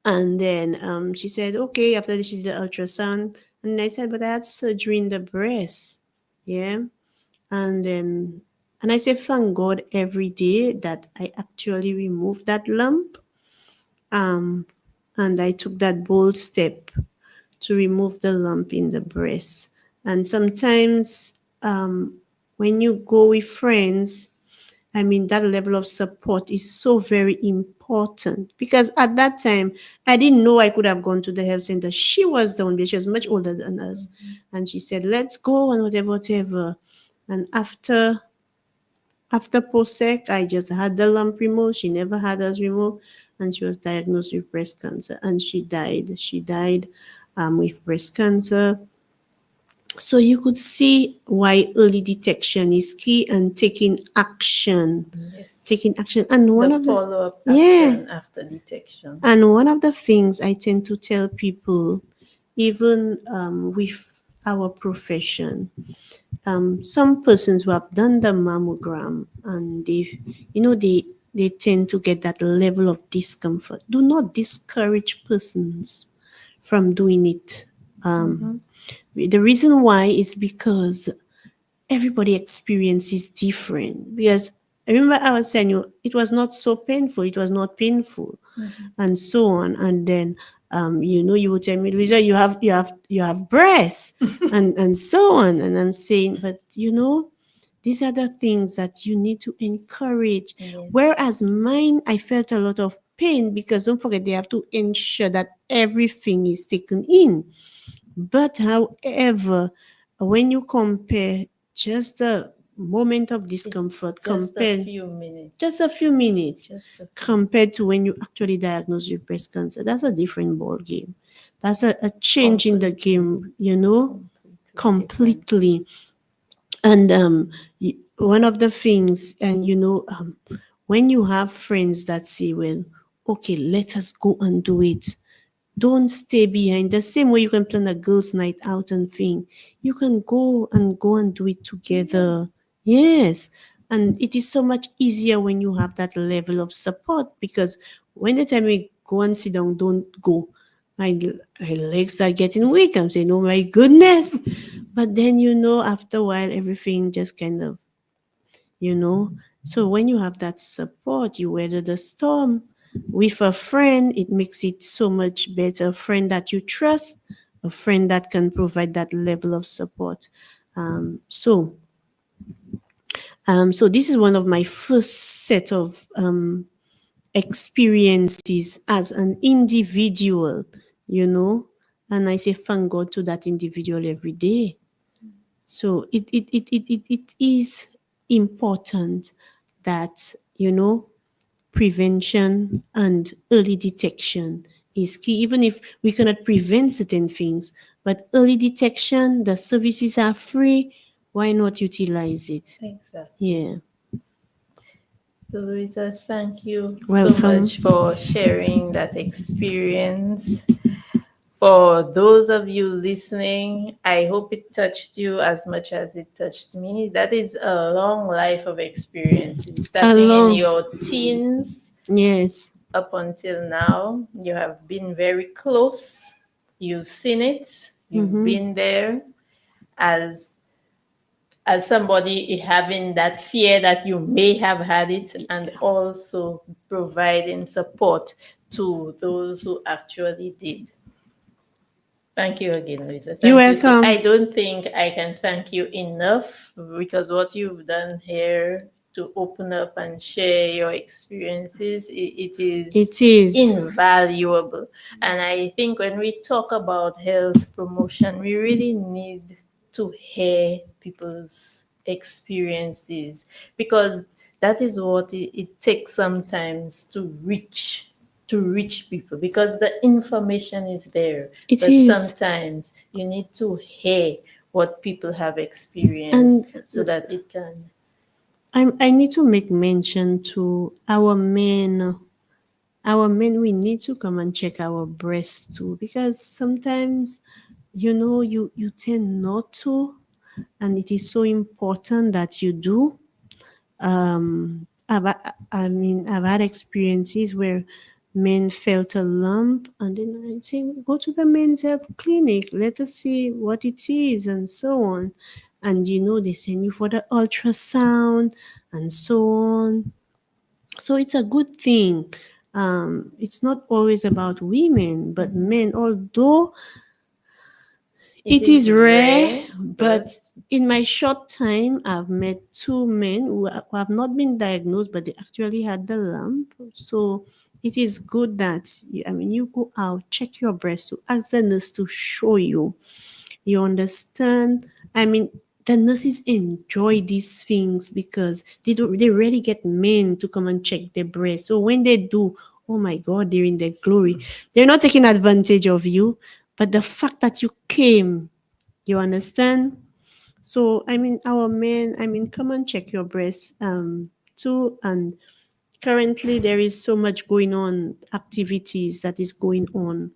And then she said, okay, after she did the ultrasound. And I said, but I had surgery in the breast. Yeah. And then, and I say, thank God every day that I actually removed that lump. Um, and I took that bold step to remove the lump in the breast. And sometimes when you go with friends, I mean, that level of support is so very important, because at that time, I didn't know I could have gone to the health center. She was the one, she was much older than us. And she said, let's go and whatever, whatever. And after post-sec, I just had the lump removed. She never had us removed, and she was diagnosed with breast cancer, and she died. She died with breast cancer. So you could see why early detection is key, and taking action. Yes. Taking action. And one The of the follow-up action after detection. and one of the things I tend to tell people, even with our profession, some persons who have done the mammogram and they tend to get that level of discomfort. Do not discourage persons from doing it. The reason why is because everybody experience is different. Because I remember I was saying it was not so painful. It was not painful, and so on. And then you would tell me, Louisa, you have breasts, and so on. And I'm saying, but these are the things that you need to encourage. Whereas mine, I felt a lot of pain, because don't forget, they have to ensure that everything is taken in. But however, when you compare just a moment of discomfort, Just a few minutes. just a few minutes, Just a few. compared to when you actually diagnose with breast cancer, that's a different ball game. That's a change in the game, completely. And one of the things, and when you have friends that say, well, okay, let us go and do it. Don't stay behind. The same way you can plan a girls' night out and thing, you can go and do it together. Yes. And it is so much easier when you have that level of support, because when the time we go and sit down, don't go. My legs are getting weak. I'm saying, oh my goodness. But then, after a while, everything just kind of, So when you have that support, you weather the storm. With a friend, it makes it so much better. A friend that you trust, a friend that can provide that level of support. So this is one of my first set of experiences as an individual, and I say thank God to that individual every day. So it is important that, prevention and early detection is key, even if we cannot prevent certain things. But early detection, the services are free. Why not utilize it? Exactly. Yeah. So, Louisa, thank you Welcome. so much for sharing that experience. For those of you listening, I hope it touched you as much as it touched me. That is a long life of experiences, starting in your teens. Yes. Up until now, you have been very close. You've seen it. You've been there as somebody having that fear that you may have had it, and also providing support to those who actually did. Thank you again, Louisa. You're Thank you. So I welcome. don't think I can thank you enough because what you've done here to open up and share your experiences, it is It is. invaluable. And I think when we talk about health promotion, we really need to hear people's experiences because that is what it takes sometimes to reach people because the information is there, It but is. sometimes you need to hear what people have experienced And so that it can. I need to make mention to our men. Our men, we need to come and check our breasts too, because sometimes, you tend not to, and it is so important that you do. I've had experiences where men felt a lump, and then I say, go to the men's health clinic, let us see what it is, and so on. And they send you for the ultrasound and so on. So it's a good thing. It's not always about women, but men, although It it is is rare, rare, but but in my short time, I've met two men who have not been diagnosed, but they actually had the lump. So it is good that, you go out, check your breast, to ask the nurse to show you. You understand? I mean, the nurses enjoy these things because they really get men to come and check their breast. So when they do, oh my God, they're in their glory. They're not taking advantage of you, but the fact that you came, you understand? So our men, come and check your breast too. And currently there is so much going on, activities that is going on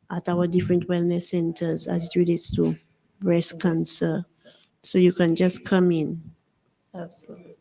at our different wellness centers as it relates to breast breast cancer. cancer. So you can just come in. Absolutely.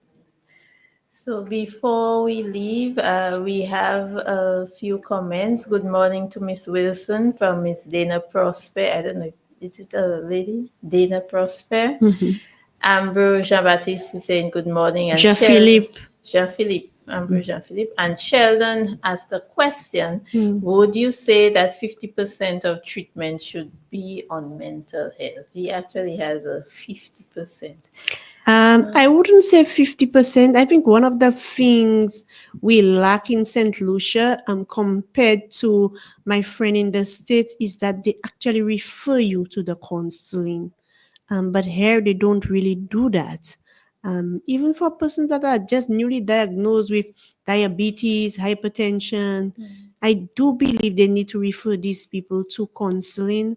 So before we leave, we have a few comments. Good morning to Miss Wilson from Miss Dana Prosper. I don't know, is it a lady? Dana Prosper. Mhm. Ambrose Jean-Baptiste is saying good morning, and Jean-Philippe. Jean-Philippe, Ambrose Jean-Philippe, and Sheldon asked a question. Mm. Would you say that 50% of treatment should be on mental health? He actually has a 50%. I wouldn't say 50%. I think one of the things we lack in St. Lucia, compared to my friend in the States, is that they actually refer you to the counseling. But here they don't really do that. Even for persons that are just newly diagnosed with diabetes, hypertension, I do believe they need to refer these people to counseling,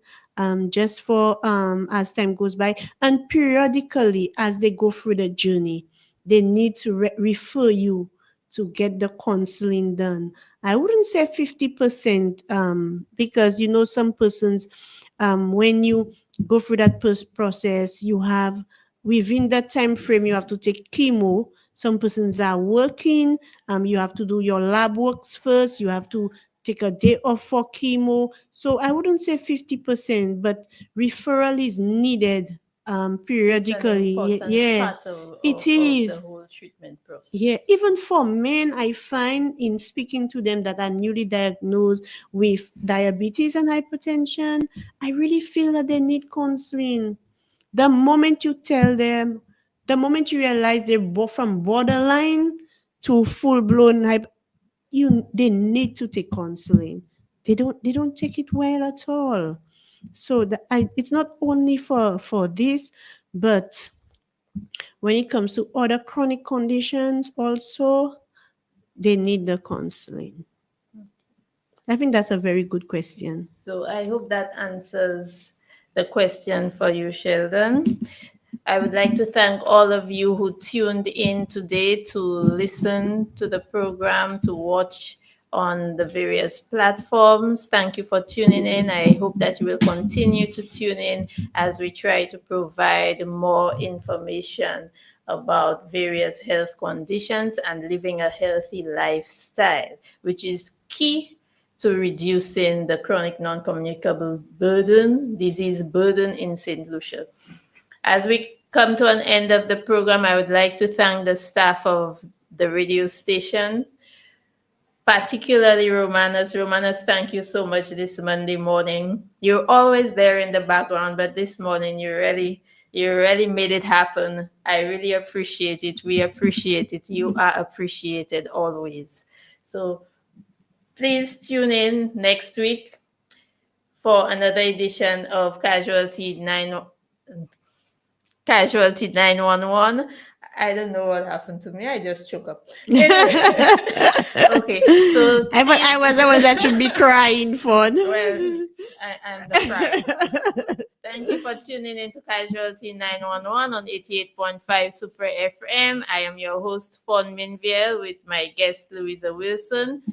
just for as time goes by, and periodically as they go through the journey, they need to refer you to get the counseling done. I wouldn't say 50%, because some persons, when you go through that process, you have, within that time frame, you have to take chemo. Some persons are working. You have to do your lab works first. You have to take a day off for chemo. So I wouldn't say 50%, but referral is needed It's an periodically. important Yeah, part it of the is. whole treatment Yeah, process. even for men, I find in speaking to them that are newly diagnosed with diabetes and hypertension, I really feel that they need counseling. The moment you tell them, the moment you realize they're from borderline to full blown they need to take counseling. They don't take it well at all. So it's not only for this, but when it comes to other chronic conditions also, they need the counseling. I think that's a very good question. So I hope that answers the question for you, Sheldon. I would like to thank all of you who tuned in today to listen to the program, to watch on the various platforms. Thank you for tuning in. I hope that you will continue to tune in as we try to provide more information about various health conditions and living a healthy lifestyle, which is key to reducing the chronic non-communicable disease burden in St. Lucia. As we come to an end of the program, I would like to thank the staff of the radio station. particularly Romanus. Romanus, thank you so much this Monday morning. You're always there in the background, but this morning you really made it happen. I really appreciate it. We appreciate it. You are appreciated always. So please tune in next week for another edition of Casualty 911. I don't know what happened to me. I just choke up. Anyway, okay. So I was the one that should be crying for. well, I'm the crying one. Thank you for tuning in to Casualty 911 on 88.5 Super FM. I am your host, Fawn Minviel, with my guest, Louisa Wilson.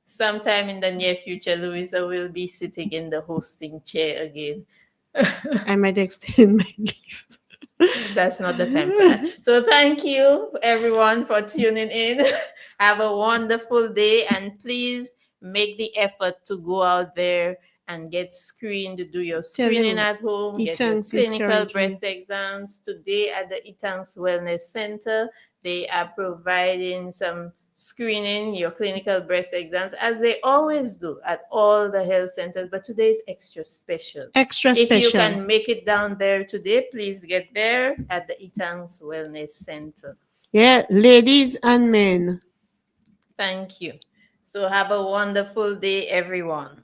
Sometime in the near future, Louisa will be sitting in the hosting chair again. I might extend my leave. That's not the time for that. So thank you everyone for tuning in. Have a wonderful day, and please make the effort to go out there and get screened. Do your screening at home. Get your clinical breast exams. Today at the Itangs Wellness Center, they are providing some screening, your clinical breast exams, as they always do at all the health centers, but today it's extra special. If you can make it down there today, please get there at the Itangs Wellness Center. Yeah, ladies and men. Thank you. So have a wonderful day, everyone.